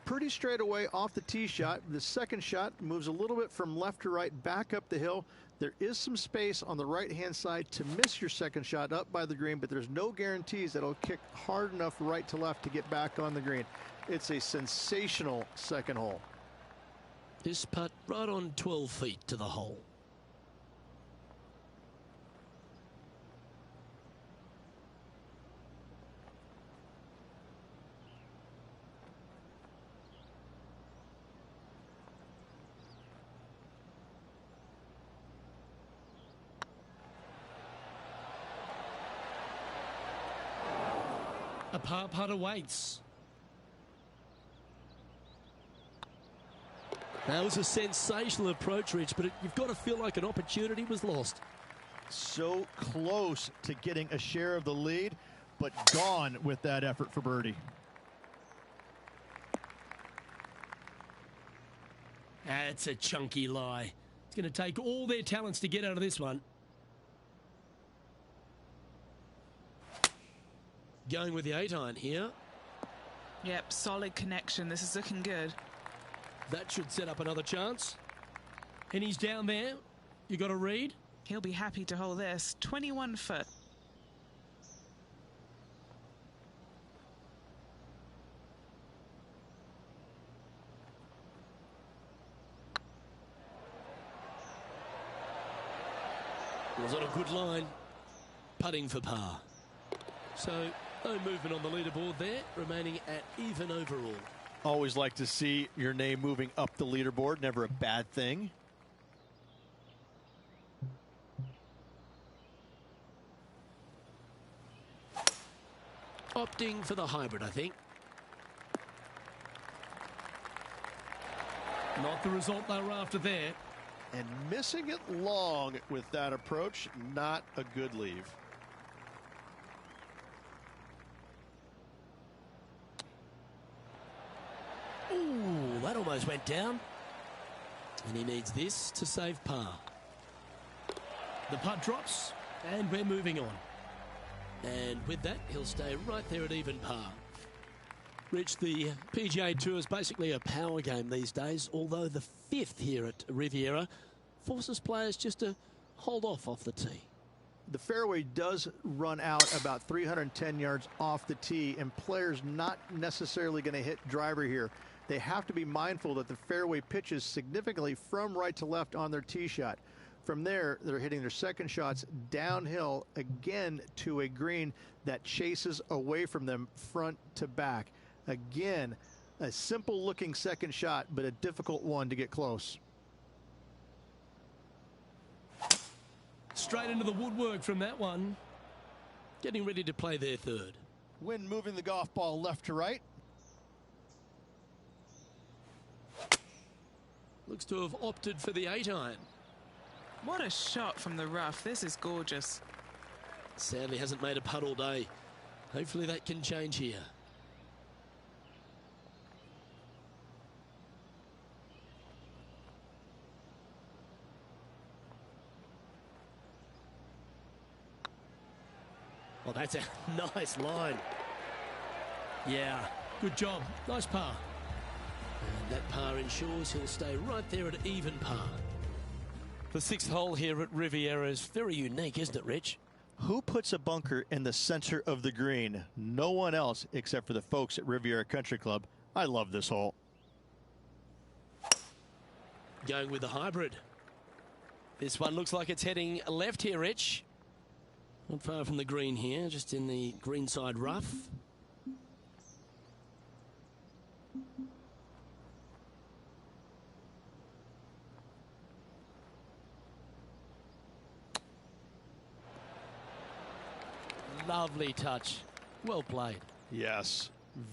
pretty straight away off the tee shot. The second shot moves a little bit from left to right, back up the hill. There is some space on the right-hand side to miss your second shot up by the green, but there's no guarantees that it'll kick hard enough right to left to get back on the green. It's a sensational second hole. This putt right on 12 feet to the hole. A par putt awaits. That was a sensational approach, Rich, but you've got to feel like an opportunity was lost. So close to getting a share of the lead, but gone with that effort for birdie. That's a chunky lie. It's going to take all their talents to get out of this one. Going with the 8-iron here. Yep, solid connection. This is looking good. That should set up another chance. And he's down there. You got to read. He'll be happy to hold this. 21 foot. Was on a good line. Putting for par. So no movement on the leaderboard there, remaining at even overall. Always like to see your name moving up the leaderboard. Never a bad thing. Opting for the hybrid, I think. Not the result they were after there. And missing it long with that approach, not a good leave. Ooh, that almost went down. And he needs this to save par. The putt drops, and we're moving on. And with that, he'll stay right there at even par. Rich, the PGA Tour is basically a power game these days, although the 5th here at Riviera forces players just to hold off the tee. The fairway does run out about 310 yards off the tee, and players not necessarily going to hit driver here. They have to be mindful that the fairway pitches significantly from right to left on their tee shot. From there, they're hitting their second shots downhill again to a green that chases away from them front to back. Again, a simple looking second shot, but a difficult one to get close. Straight into the woodwork from that one. Getting ready to play their third. Wind moving the golf ball left to right. Looks to have opted for the 8-iron. What a shot from the rough. This is gorgeous. Sadly hasn't made a putt all day. Hopefully that can change here. Well, that's a nice line. Yeah, good job. Nice par. And that par ensures he'll stay right there at even par. The 6th hole here at Riviera is very unique, isn't it, Rich? Who puts a bunker in the center of the green? No one else except for the folks at Riviera Country Club. I love this hole. Going with the hybrid. This one looks like it's heading left here, Rich. Not far from the green here, just in the greenside rough. Lovely touch. Well played. Yes,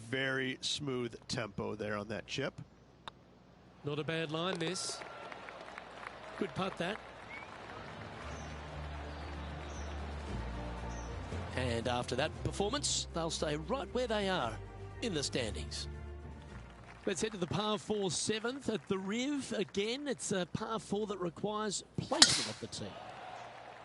very smooth tempo there on that chip. Not a bad line, this. Good putt, that. And after that performance, they'll stay right where they are in the standings. Let's head to the par 4 7th at the Riv. Again, it's a par 4 that requires placement of the tee.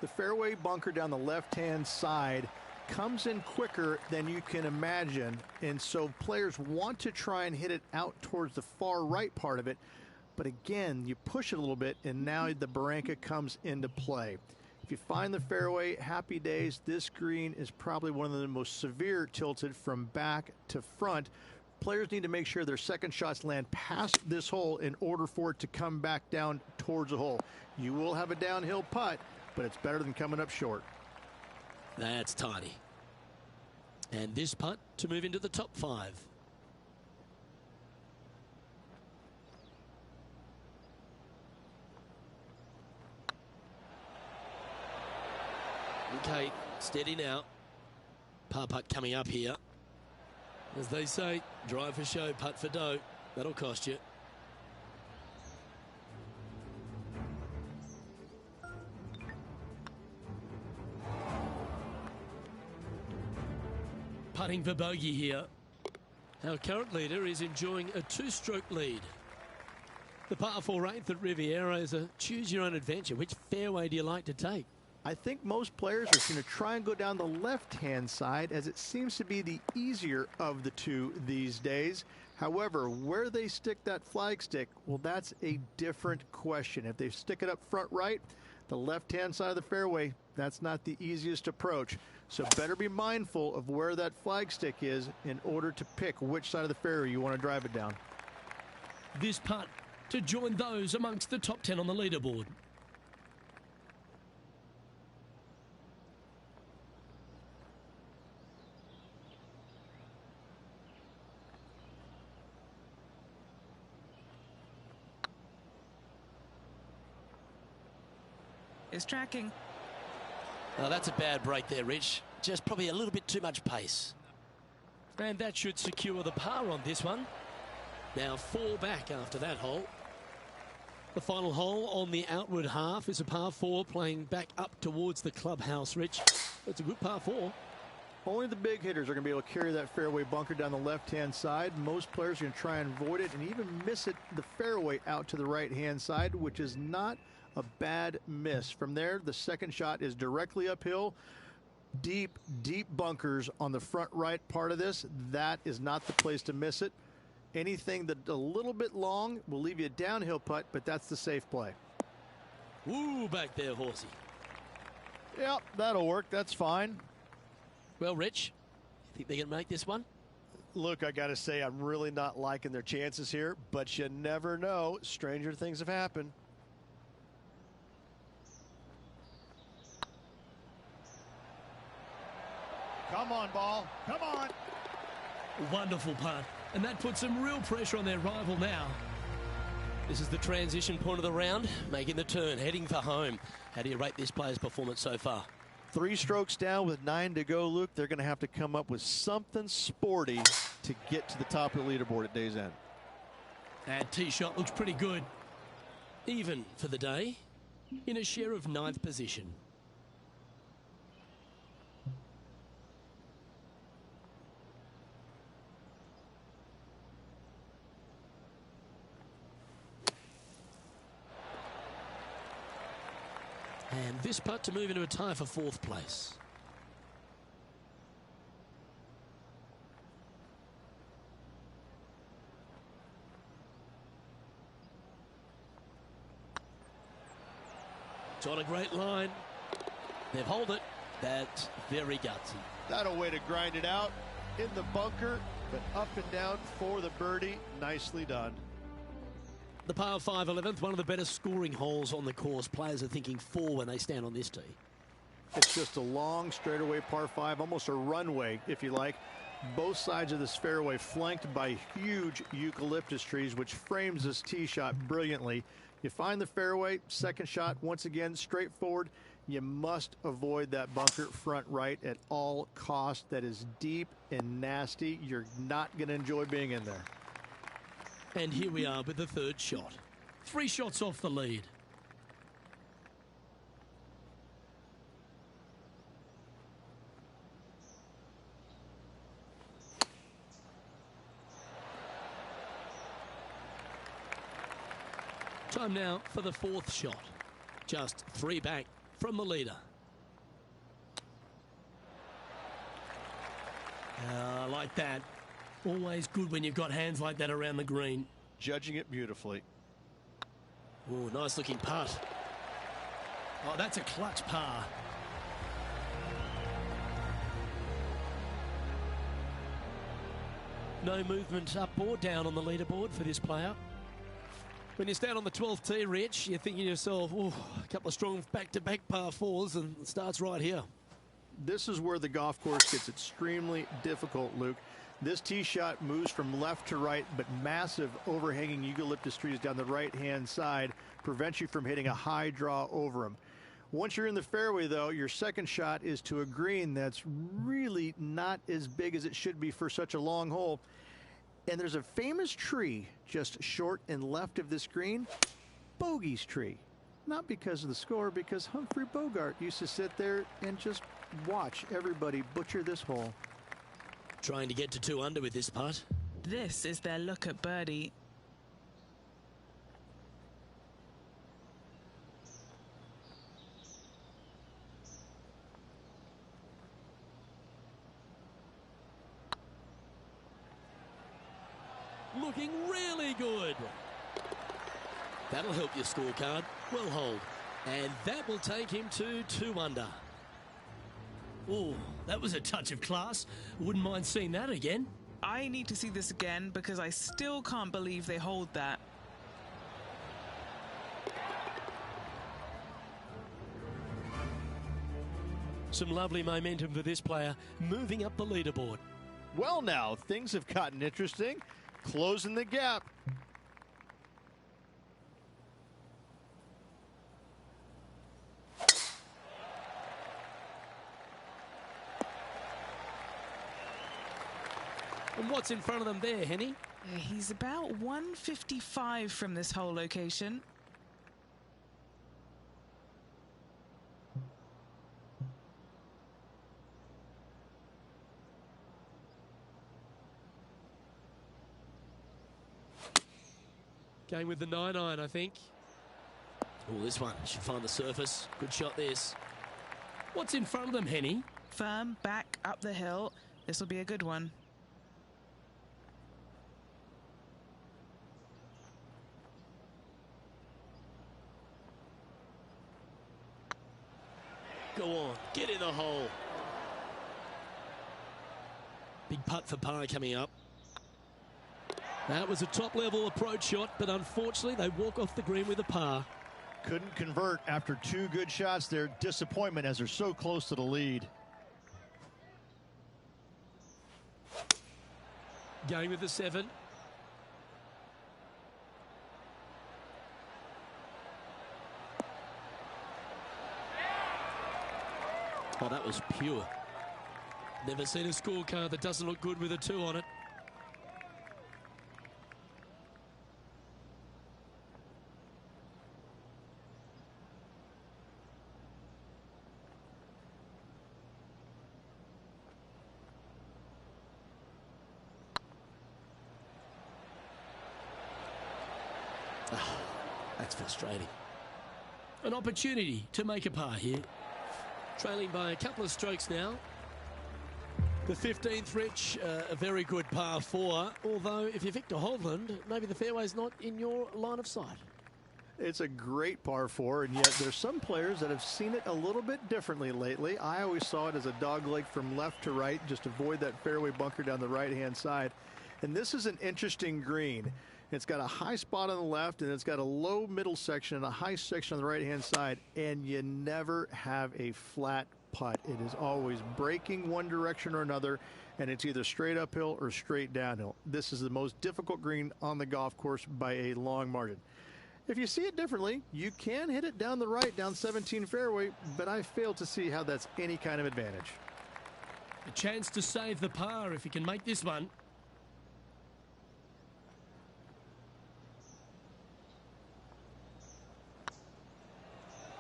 The fairway bunker down the left-hand side comes in quicker than you can imagine, and so players want to try and hit it out towards the far right part of it. But again, you push it a little bit, and now the barranca comes into play. If you find the fairway, happy days. This green is probably one of the most severe tilted from back to front. Players need to make sure their second shots land past this hole in order for it to come back down towards the hole. You will have a downhill putt, but it's better than coming up short. That's tidy. And this putt to move into the top 5. Okay, steady now. Par putt coming up here. As they say, drive for show, putt for dough. That'll cost you. Putting for bogey here. Our current leader is enjoying a 2-stroke lead. The par 4 8th at Riviera is a choose your own adventure. Which fairway do you like to take? I think most players are going to try and go down the left-hand side, as it seems to be the easier of the two these days. However, where they stick that flag stick, well, that's a different question. If they stick it up front right, the left-hand side of the fairway, that's not the easiest approach. So better be mindful of where that flag stick is in order to pick which side of the fairway you want to drive it down. This putt to join those amongst the top 10 on the leaderboard. Is tracking. Oh, that's a bad break there, Rich. Just probably a little bit too much pace. And that should secure the par on this one. Now 4 back after that hole. The final hole on the outward half is a par 4 playing back up towards the clubhouse, Rich. It's a good par 4. Only the big hitters are going to be able to carry that fairway bunker down the left-hand side. Most players are going to try and avoid it and even miss it the fairway out to the right-hand side, which is not a bad miss. From there, the second shot is directly uphill. deep, deep bunkers on the front right part of this. That is not the place to miss it. Anything that a little bit long will leave you a downhill putt, but that's the safe play. Woo, back there, Horsey. Yep, that'll work. That's fine. Well, Rich, you think they can make this one? Look, I got to say, I'm really not liking their chances here, but you never know. Stranger things have happened. Come on, ball. Come on. Wonderful putt. And that puts some real pressure on their rival now. This is the transition point of the round, making the turn, heading for home. How do you rate this player's performance so far? 3 strokes down with 9 to go, Luke. They're going to have to come up with something sporty to get to the top of the leaderboard at day's end. That tee shot looks pretty good. Even for the day, in a share of 9th position. And this putt to move into a tie for 4th place. It's on a great line. They've held it. That's very gutsy. Not a way to grind it out in the bunker, but up and down for the birdie. Nicely done. The par 5 11th, one of the better scoring holes on the course. Players are thinking 4 when they stand on this tee. It's just a long straightaway par 5, almost a runway, if you like. Both sides of this fairway flanked by huge eucalyptus trees, which frames this tee shot brilliantly. You find the fairway, second shot, once again, straightforward. You must avoid that bunker front right at all costs. That is deep and nasty. You're not going to enjoy being in there. And here we are with the 3rd shot. 3 shots off the lead. Time now for the 4th shot. Just 3 back from the leader. I like that. Always good when you've got hands like that around the green. Judging it beautifully. Oh, nice looking putt. Oh, that's a clutch par. No movement up or down on the leaderboard for this player. When you stand on the 12th tee, Rich, you're thinking to yourself, oh, a couple of strong back-to-back par 4s, and it starts right here. This is where the golf course gets extremely difficult, Luke. This tee shot moves from left to right, but massive overhanging eucalyptus trees down the right-hand side prevents you from hitting a high draw over them. Once you're in the fairway, though, your second shot is to a green that's really not as big as it should be for such a long hole. And there's a famous tree just short and left of this green, Bogey's tree. Not because of the score, because Humphrey Bogart used to sit there and just watch everybody butcher this hole. Trying to get to 2 under with this putt. This is their look at birdie. Looking really good. That'll help your scorecard. Well hold. And that will take him to 2 under. Oh, that was a touch of class. Wouldn't mind seeing that again. I need to see this again because I still can't believe they hold that. Some lovely momentum for this player, moving up the leaderboard. Well, now, things have gotten interesting. Closing the gap. And what's in front of them there, Henny? He's about 155 from this hole location. Going with the 9-iron, I think. Oh, this one should find the surface. Good shot, this. What's in front of them, Henny? firm back up the hill. This will be a good one. Go on, get in the hole. Big putt for par coming up. That was a top-level approach shot, but unfortunately they walk off the green with a par. Couldn't convert after 2 good shots there. Disappointment as they're so close to the lead. Going with the 7. Oh, that was pure. Never seen a scorecard that doesn't look good with a 2 on it. Oh, that's frustrating. An opportunity to make a par here. Trailing by a couple of strokes now. The 15th, Rich, a very good par 4. Although, if you're Victor Hovland, maybe the fairway's not in your line of sight. It's a great par 4, and yet there's some players that have seen it a little bit differently lately. I always saw it as a dogleg from left to right, just avoid that fairway bunker down the right-hand side. And this is an interesting green. It's got a high spot on the left, and it's got a low middle section and a high section on the right-hand side, and you never have a flat putt. It is always breaking one direction or another, and it's either straight uphill or straight downhill. This is the most difficult green on the golf course by a long margin. If you see it differently, you can hit it down the right, down 17 fairway, but I fail to see how that's any kind of advantage. A chance to save the par if he can make this one.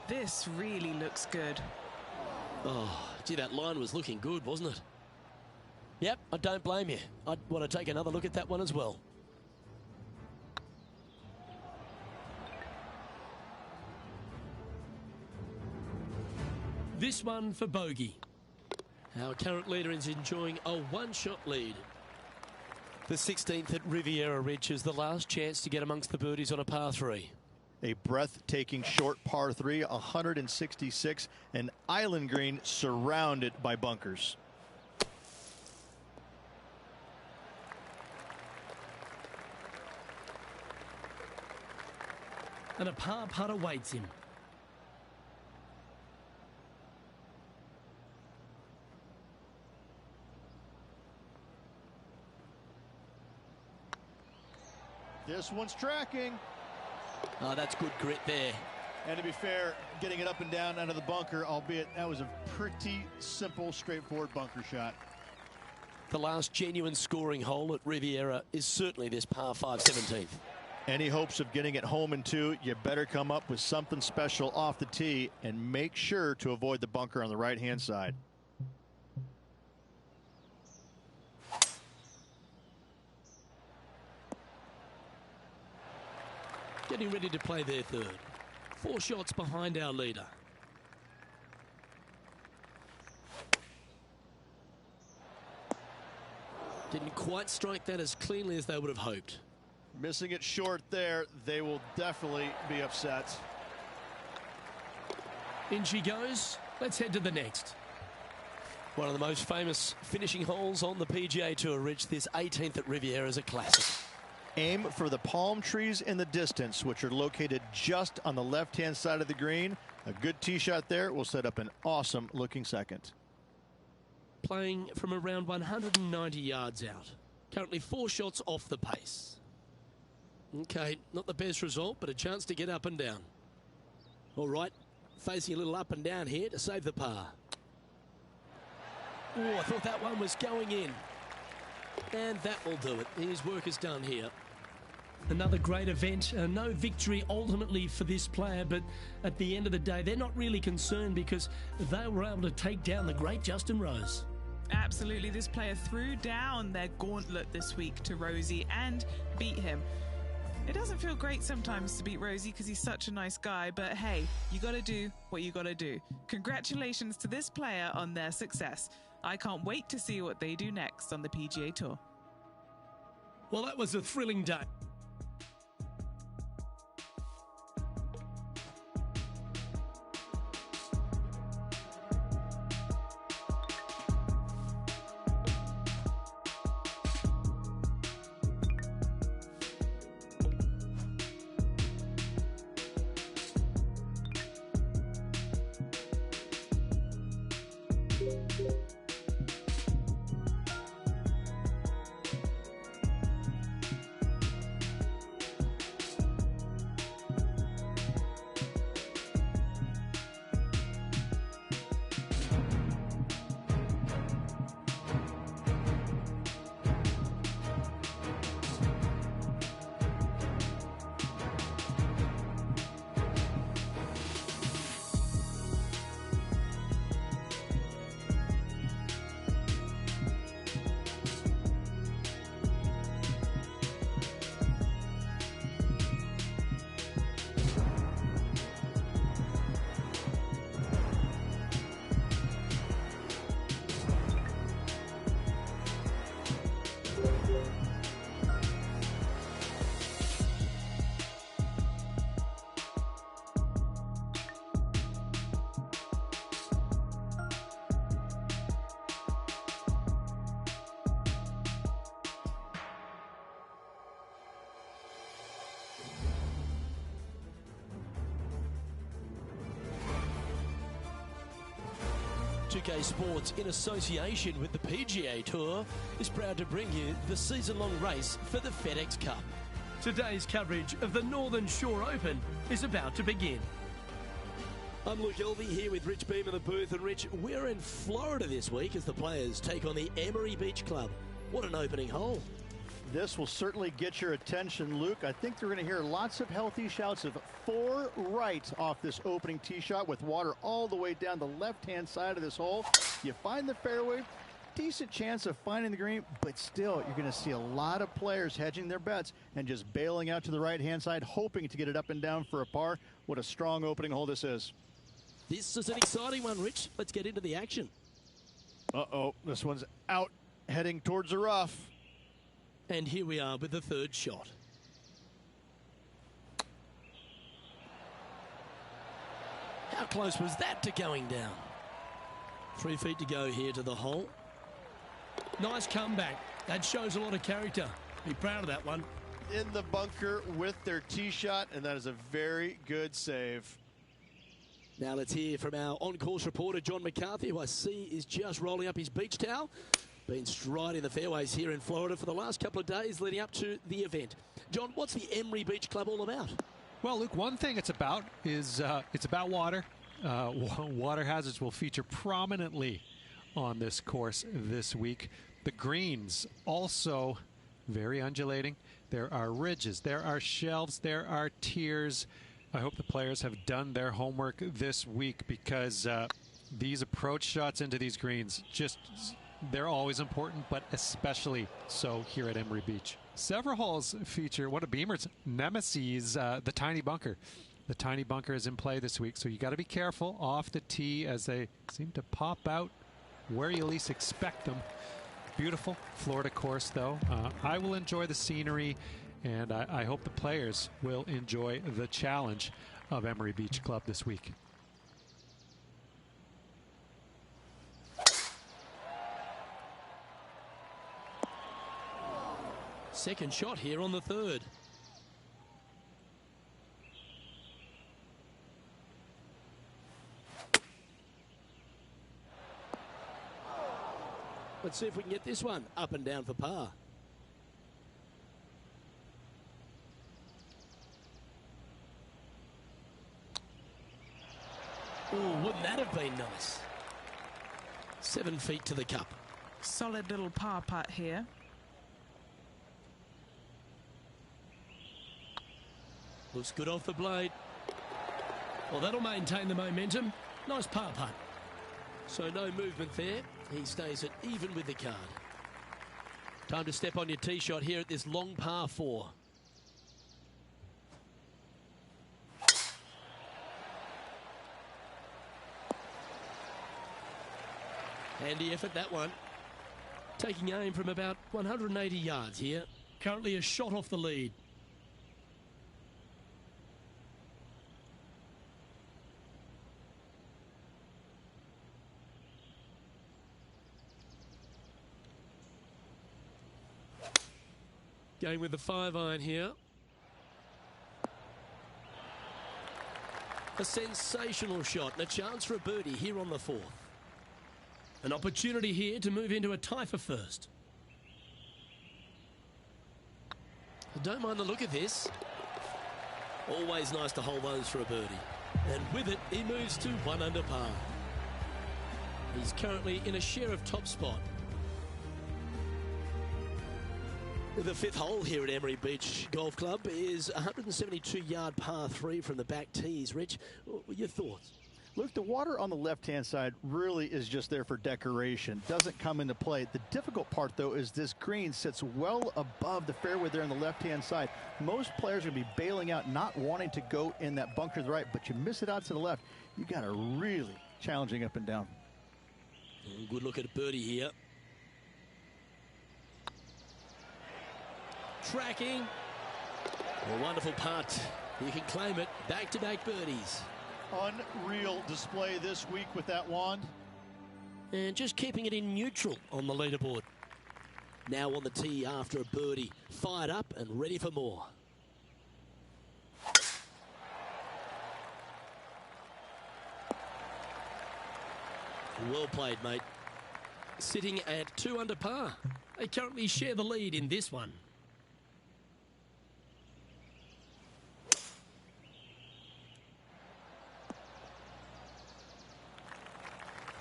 This really looks good. Oh, gee, that line was looking good, wasn't it? Yep, I don't blame you. I'd want to take another look at that one as well. This one for bogey. Our current leader is enjoying a 1-shot lead. The 16th at Riviera Ridge is the last chance to get amongst the birdies on a par 3. A breathtaking short par 3, 166, an island green surrounded by bunkers. And a par putt awaits him. This one's tracking. Oh, that's good grit there. And to be fair, getting it up and down out of the bunker, albeit that was a pretty simple, straightforward bunker shot. The last genuine scoring hole at Riviera is certainly this par 5 17th. Any hopes of getting it home in 2, you better come up with something special off the tee and make sure to avoid the bunker on the right-hand side. Getting ready to play their 3rd. 4 shots behind our leader. Didn't quite strike that as cleanly as they would have hoped. Missing it short there, they will definitely be upset. In she goes. Let's head to the next. One of the most famous finishing holes on the PGA Tour, Rich. This 18th at Riviera is a classic. Aim for the palm trees in the distance, which are located just on the left-hand side of the green. A good tee shot there will set up an awesome looking second. Playing from around 190 yards out. Currently 4 shots off the pace. Okay, not the best result, but a chance to get up and down. All right, facing a little up and down here to save the par. Oh, I thought that one was going in. And that will do it. His work is done here. Another great event. No victory ultimately for this player, but at the end of the day, they're not really concerned because they were able to take down the great Justin Rose. Absolutely. This player threw down their gauntlet this week to Rosie and beat him. It doesn't feel great sometimes to beat Rosie because he's such a nice guy, but hey, you got to do what you got to do. Congratulations to this player on their success. I can't wait to see what they do next on the PGA Tour. Well, that was a thrilling day. PGA Sports, in association with the PGA Tour, is proud to bring you the season-long race for the FedEx Cup. Today's coverage of the Northern Shore Open is about to begin. I'm Luke Elvey here with Rich Beam in the booth. And Rich, we're in Florida this week as the players take on the Emery Beach Club. What an opening hole. This will certainly get your attention, Luke. I think you're going to hear lots of healthy shouts of 4 right off this opening tee shot with water all the way down the left-hand side of this hole. You find the fairway, decent chance of finding the green, but still you're going to see a lot of players hedging their bets and just bailing out to the right-hand side, hoping to get it up and down for a par. What a strong opening hole this is. This is an exciting one, Rich. Let's get into the action. Uh-oh, this one's out, heading towards the rough. And here we are with the third shot. How close was that to going down? 3 feet to go here to the hole. Nice comeback. That shows a lot of character. Be proud of that one. In the bunker with their tee shot, and that is a very good save. Now let's hear from our on-course reporter, John McCarthy, who I see is just rolling up his beach towel. Been striding the fairways here in Florida for the last couple of days leading up to the event. John, what's the Emery Beach Club all about? Well, Luke, one thing it's about is it's about water. Water hazards will feature prominently on this course this week. The greens also very undulating. There are ridges, there are shelves, there are tiers. I hope the players have done their homework this week because these approach shots into these greens they're always important, but especially so here at Emery Beach. Several holes feature one of Beamer's nemesis, the tiny bunker. The tiny bunker is in play this week, so you got to be careful off the tee as they seem to pop out where you least expect them. Beautiful Florida course, though. I will enjoy the scenery, and I hope the players will enjoy the challenge of Emery Beach Club this week. Second shot here on the third. Let's see if we can get this one up and down for par. Ooh, wouldn't that have been nice? 7 feet to the cup. Solid little par putt here. Looks good off the blade. Well, that'll maintain the momentum. Nice par putt. So no movement there. He stays at even with the card. Time to step on your tee shot here at this long par 4. Handy effort, that one. Taking aim from about 180 yards here. Currently a shot off the lead. Going with the 5-iron here. A sensational shot and a chance for a birdie here on the 4th. An opportunity here to move into a tie for first. I don't mind the look of this. Always nice to hold those for a birdie. And with it, he moves to 1 under par. He's currently in a share of top spot. The 5th hole here at Emery Beach Golf Club is a 172-yard par 3 from the back tees. Rich, your thoughts? Look, the water on the left-hand side really is just there for decoration. Doesn't come into play. The difficult part, though, is this green sits well above the fairway there on the left-hand side. Most players are going to be bailing out, not wanting to go in that bunker to the right, but you miss it out to the left. You got a really challenging up and down. Good look at a birdie here. Tracking. A wonderful putt. You can claim it. Back-to-back birdies. Unreal display this week with that wand. And just keeping it in neutral on the leaderboard. Now on the tee after a birdie. Fired up and ready for more. Well played, mate. Sitting at 2 under par. They currently share the lead in this one.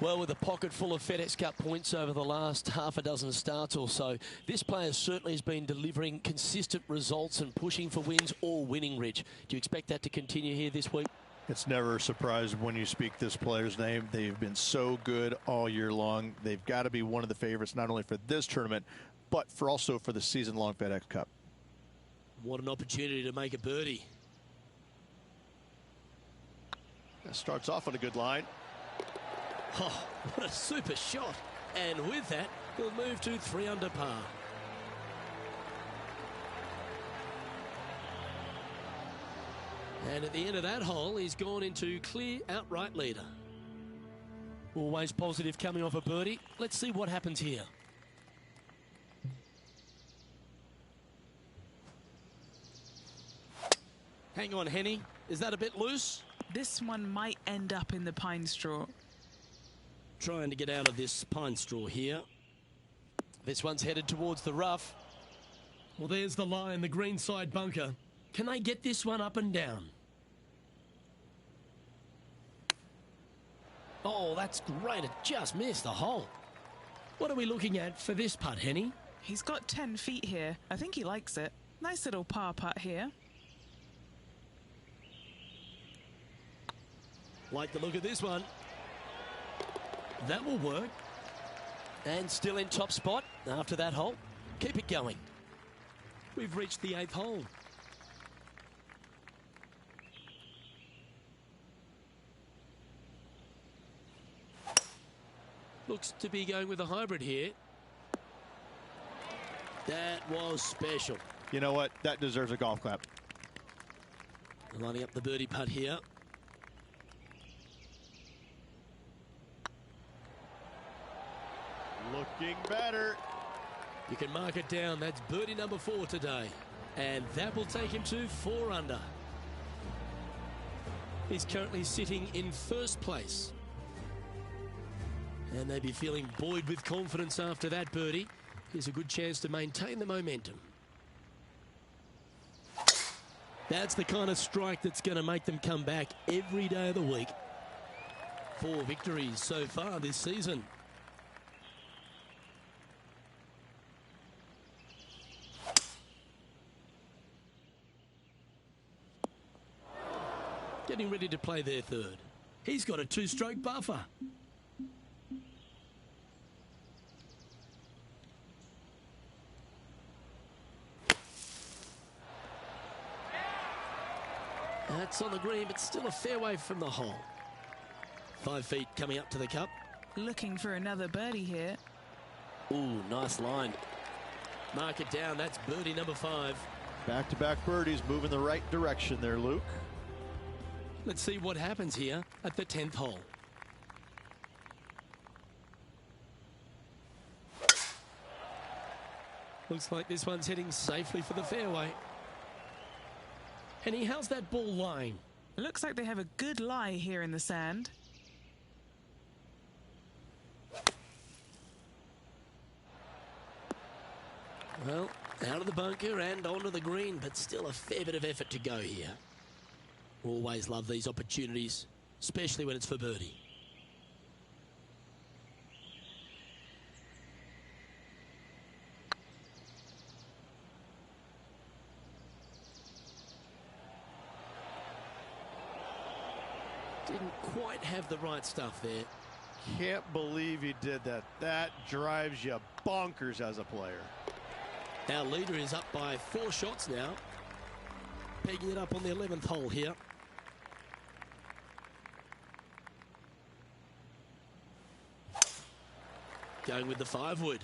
Well, with a pocket full of FedEx Cup points over the last half a dozen starts or so, this player certainly has been delivering consistent results and pushing for wins or winning, Rich. Do you expect that to continue here this week? It's never a surprise when you speak this player's name. They've been so good all year long. They've got to be one of the favorites, not only for this tournament, but also for the season-long FedEx Cup. What an opportunity to make a birdie. That starts off on a good line. Oh, what a super shot. And with that, he'll move to 3 under par. And at the end of that hole, he's gone into clear outright leader. Always positive coming off a birdie. Let's see what happens here. Hang on, Henny. Is that a bit loose? This one might end up in the pine straw. Trying to get out of this pine straw here. This one's headed towards the rough. Well, there's the line, the green side bunker. Can they get this one up and down? Oh, that's great. It just missed the hole. What are we looking at for this putt, Henny? He's got 10 feet here. I think he likes it. Nice little par putt here. Like the look of this one. That will work. And still in top spot after that hole. Keep it going. We've reached the 8th hole. Looks to be going with a hybrid here. That was special. You know what? That deserves a golf clap. Lining up the birdie putt here. Looking better. You can mark it down. That's birdie number 4 today. And that will take him to 4 under. He's currently sitting in first place. And they'd be feeling buoyed with confidence after that birdie. Here's a good chance to maintain the momentum. That's the kind of strike that's going to make them come back every day of the week. 4 victories so far this season. Getting ready to play their 3rd. He's got a 2-stroke buffer. That's on the green, but still a fair way from the hole. 5 feet coming up to the cup. Looking for another birdie here. Ooh, nice line. Mark it down. That's birdie number 5. Back-to-back birdies, moving the right direction there, Luke. Let's see what happens here at the 10th hole. Looks like this one's heading safely for the fairway. Henny, how's that ball lying? It looks like they have a good lie here in the sand. Well, out of the bunker and onto the green, but still a fair bit of effort to go here. Always love these opportunities, especially when it's for birdie. Didn't quite have the right stuff there. Can't believe he did that. That drives you bonkers as a player. Our leader is up by 4 shots now. Pegging it up on the 11th hole here. Going with the 5-wood.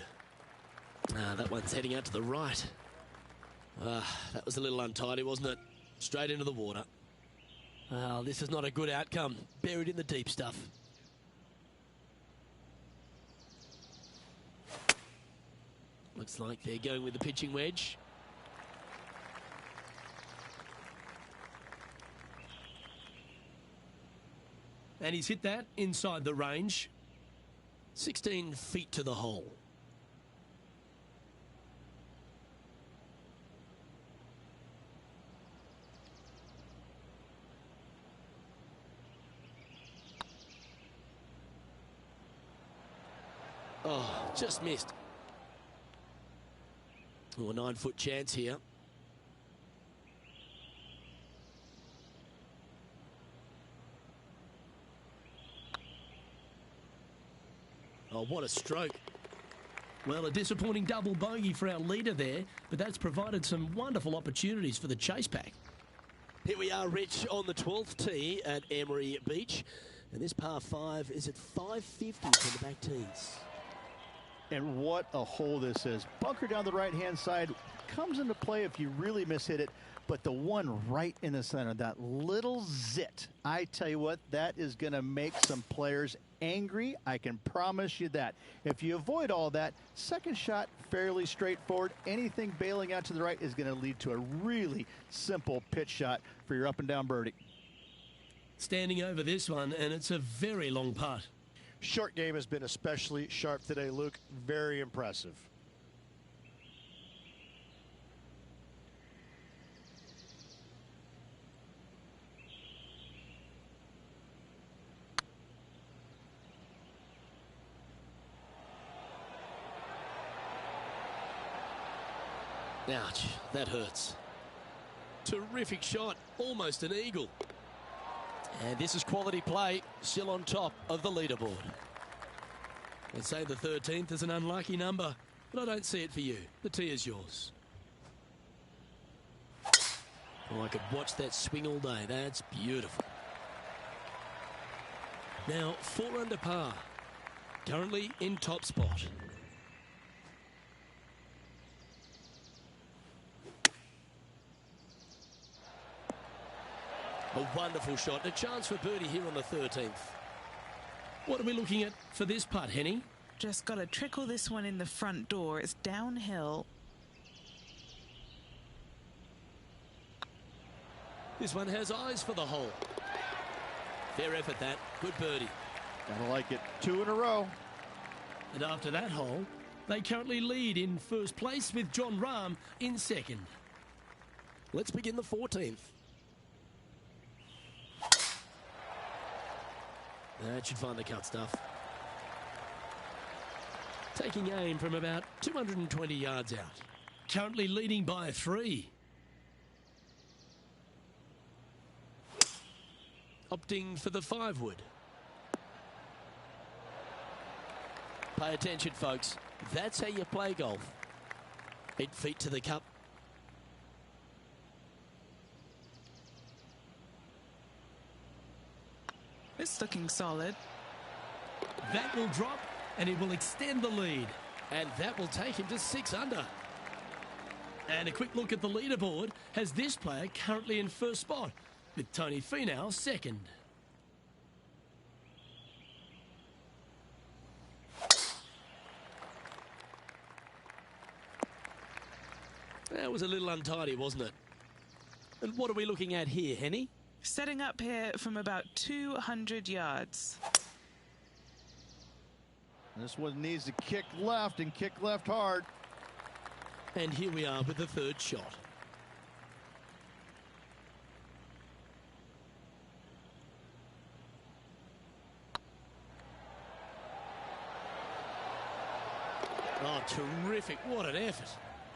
That one's heading out to the right. That was a little untidy, wasn't it? Straight into the water. This is not a good outcome. Buried in the deep stuff. Looks like they're going with the pitching wedge. And he's hit that inside the range. 16 feet to the hole. Oh, just missed. Oh, a 9-foot chance here. Oh, what a stroke. Well, a disappointing double bogey for our leader there, but that's provided some wonderful opportunities for the chase pack. Here we are, Rich, on the 12th tee at Emery Beach. And this par 5 is at 550 from the back tees. And what a hole this is. Bunker down the right-hand side comes into play if you really mishit it, but the one right in the center, that little zit, I tell you what, that is going to make some players angry. I can promise you that. If you avoid all that, second shot, fairly straightforward. Anything bailing out to the right is going to lead to a really simple pitch shot for your up and down birdie. Standing over this one, and it's a very long putt. Short game has been especially sharp today, Luke. Very impressive. Ouch, that hurts. Terrific shot, almost an eagle. And this is quality play, still on top of the leaderboard. They say the 13th is an unlucky number, but I don't see it for you. The tee is yours. Oh, I could watch that swing all day. That's beautiful. Now, 4 under par. Currently in top spot. A wonderful shot. A chance for birdie here on the 13th. What are we looking at for this putt, Henny? Just got to trickle this one in the front door. It's downhill. This one has eyes for the hole. Fair effort, that. Good birdie. Gotta like it. 2 in a row. And after that hole, they currently lead in first place with John Rahm in second. Let's begin the 14th. That should find the cut stuff. Taking aim from about 220 yards out. Currently leading by 3. Opting for the 5-wood. Pay attention, folks. That's how you play golf. 8 feet to the cup. It's looking solid. That will drop, and he will extend the lead. And that will take him to 6 under. And a quick look at the leaderboard has this player currently in first spot, with Tony Finau second. That was a little untidy, wasn't it? And what are we looking at here, Henny? Setting up here from about 200 yards. This one needs to kick left and kick left hard. And here we are with the third shot. Oh, terrific. What an effort.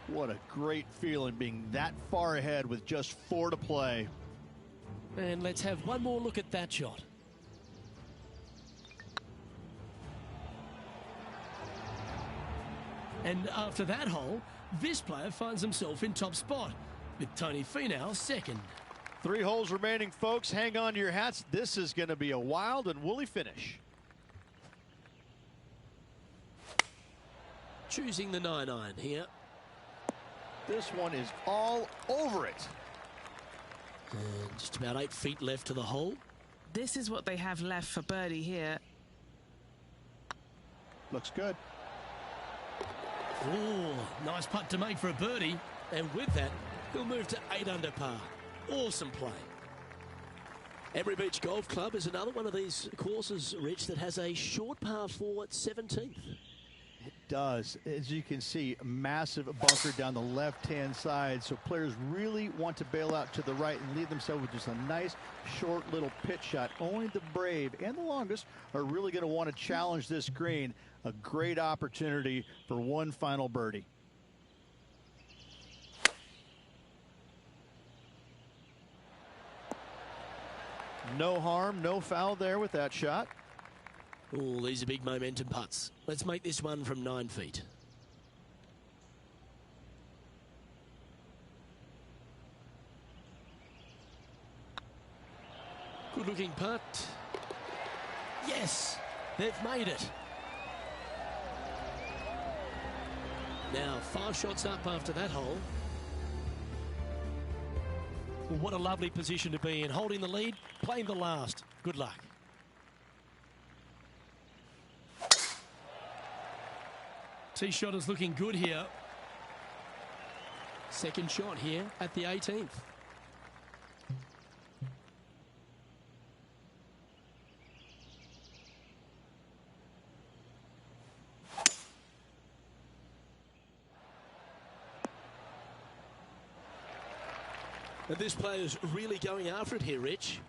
What a great feeling being that far ahead with just 4 to play. And let's have one more look at that shot. And after that hole, this player finds himself in top spot, with Tony Finau second. 3 holes remaining, folks. Hang on to your hats. This is going to be a wild and woolly finish. Choosing the 9-iron here. This one is all over it. And just about 8 feet left to the hole. This is what they have left for birdie here. Looks good. Oh, nice putt to make for a birdie. And with that, he'll move to 8 under par. Awesome play. Emery Beach Golf Club is another one of these courses, Rich, that has a short par 4 at 17th. It does. As you can see, a massive bunker down the left-hand side. So players really want to bail out to the right and leave themselves with just a nice, short little pitch shot. Only the brave and the longest are really going to want to challenge this green. A great opportunity for one final birdie. No harm, no foul there with that shot. Oh, these are big momentum putts. Let's make this one from 9 feet. Good looking putt. Yes, they've made it. Now 5 shots up after that hole. What a lovely position to be in. Holding the lead, playing the last. Good luck. Tee shot is looking good here. Second shot here at the 18th. And this player's really going after it here, Rich.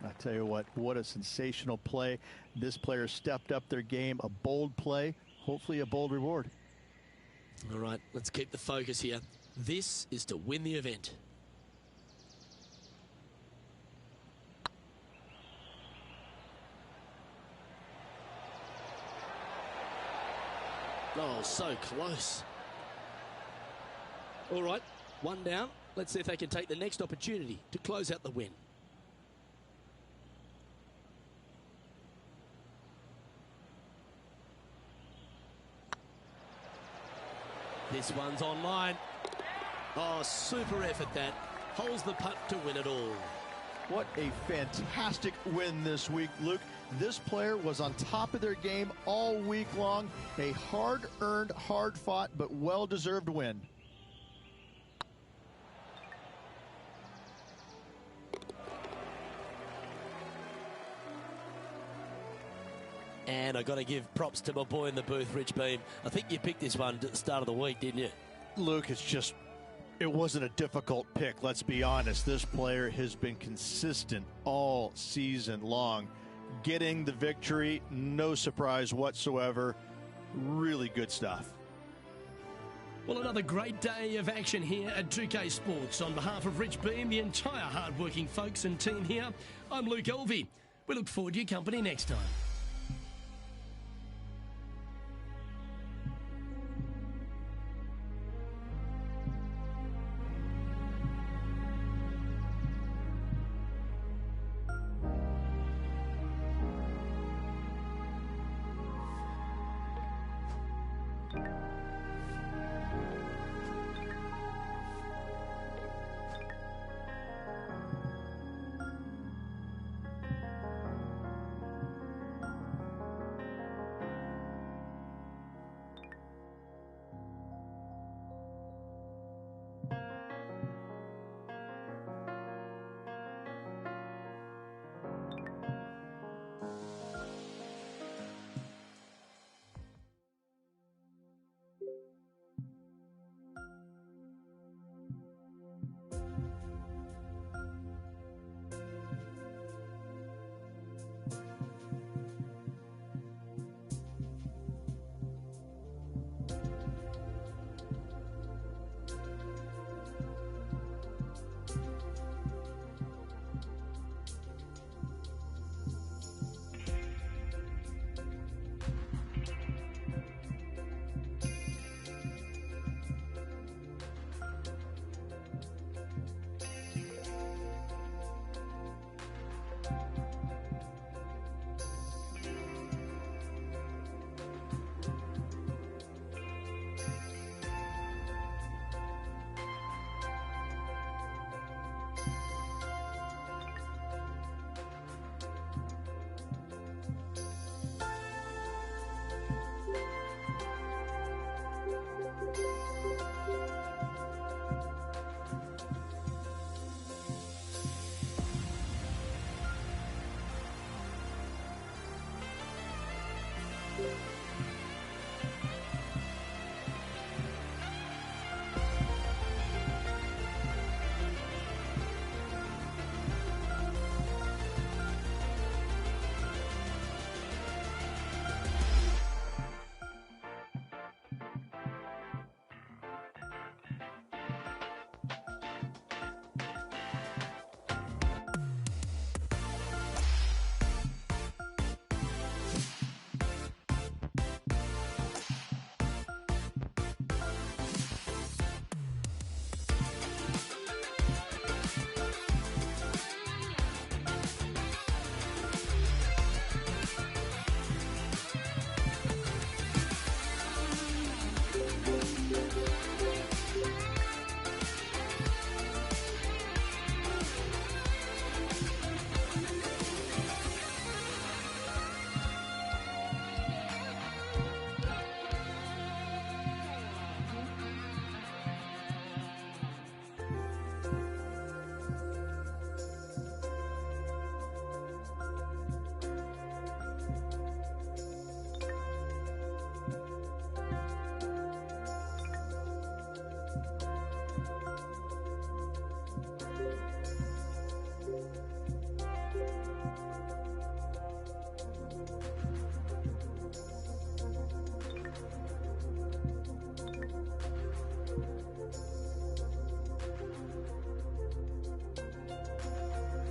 I tell you what a sensational play. This player stepped up their game. A bold play, hopefully a bold reward. All right, let's keep the focus here. This is to win the event. Oh, so close. All right, one down. Let's see if they can take the next opportunity to close out the win. This one's online. Oh, super effort that. Holds the putt to win it all. What a fantastic win this week, Luke. This player was on top of their game all week long. A hard-earned, hard-fought, but well-deserved win. And I got to give props to my boy in the booth, Rich Beam. I think you picked this one at the start of the week, didn't you? Luke, it wasn't a difficult pick, let's be honest. This player has been consistent all season long. Getting the victory, no surprise whatsoever. Really good stuff. Well, another great day of action here at 2K Sports. On behalf of Rich Beam, the entire hard-working folks and team here, I'm Luke Elvey. We look forward to your company next time.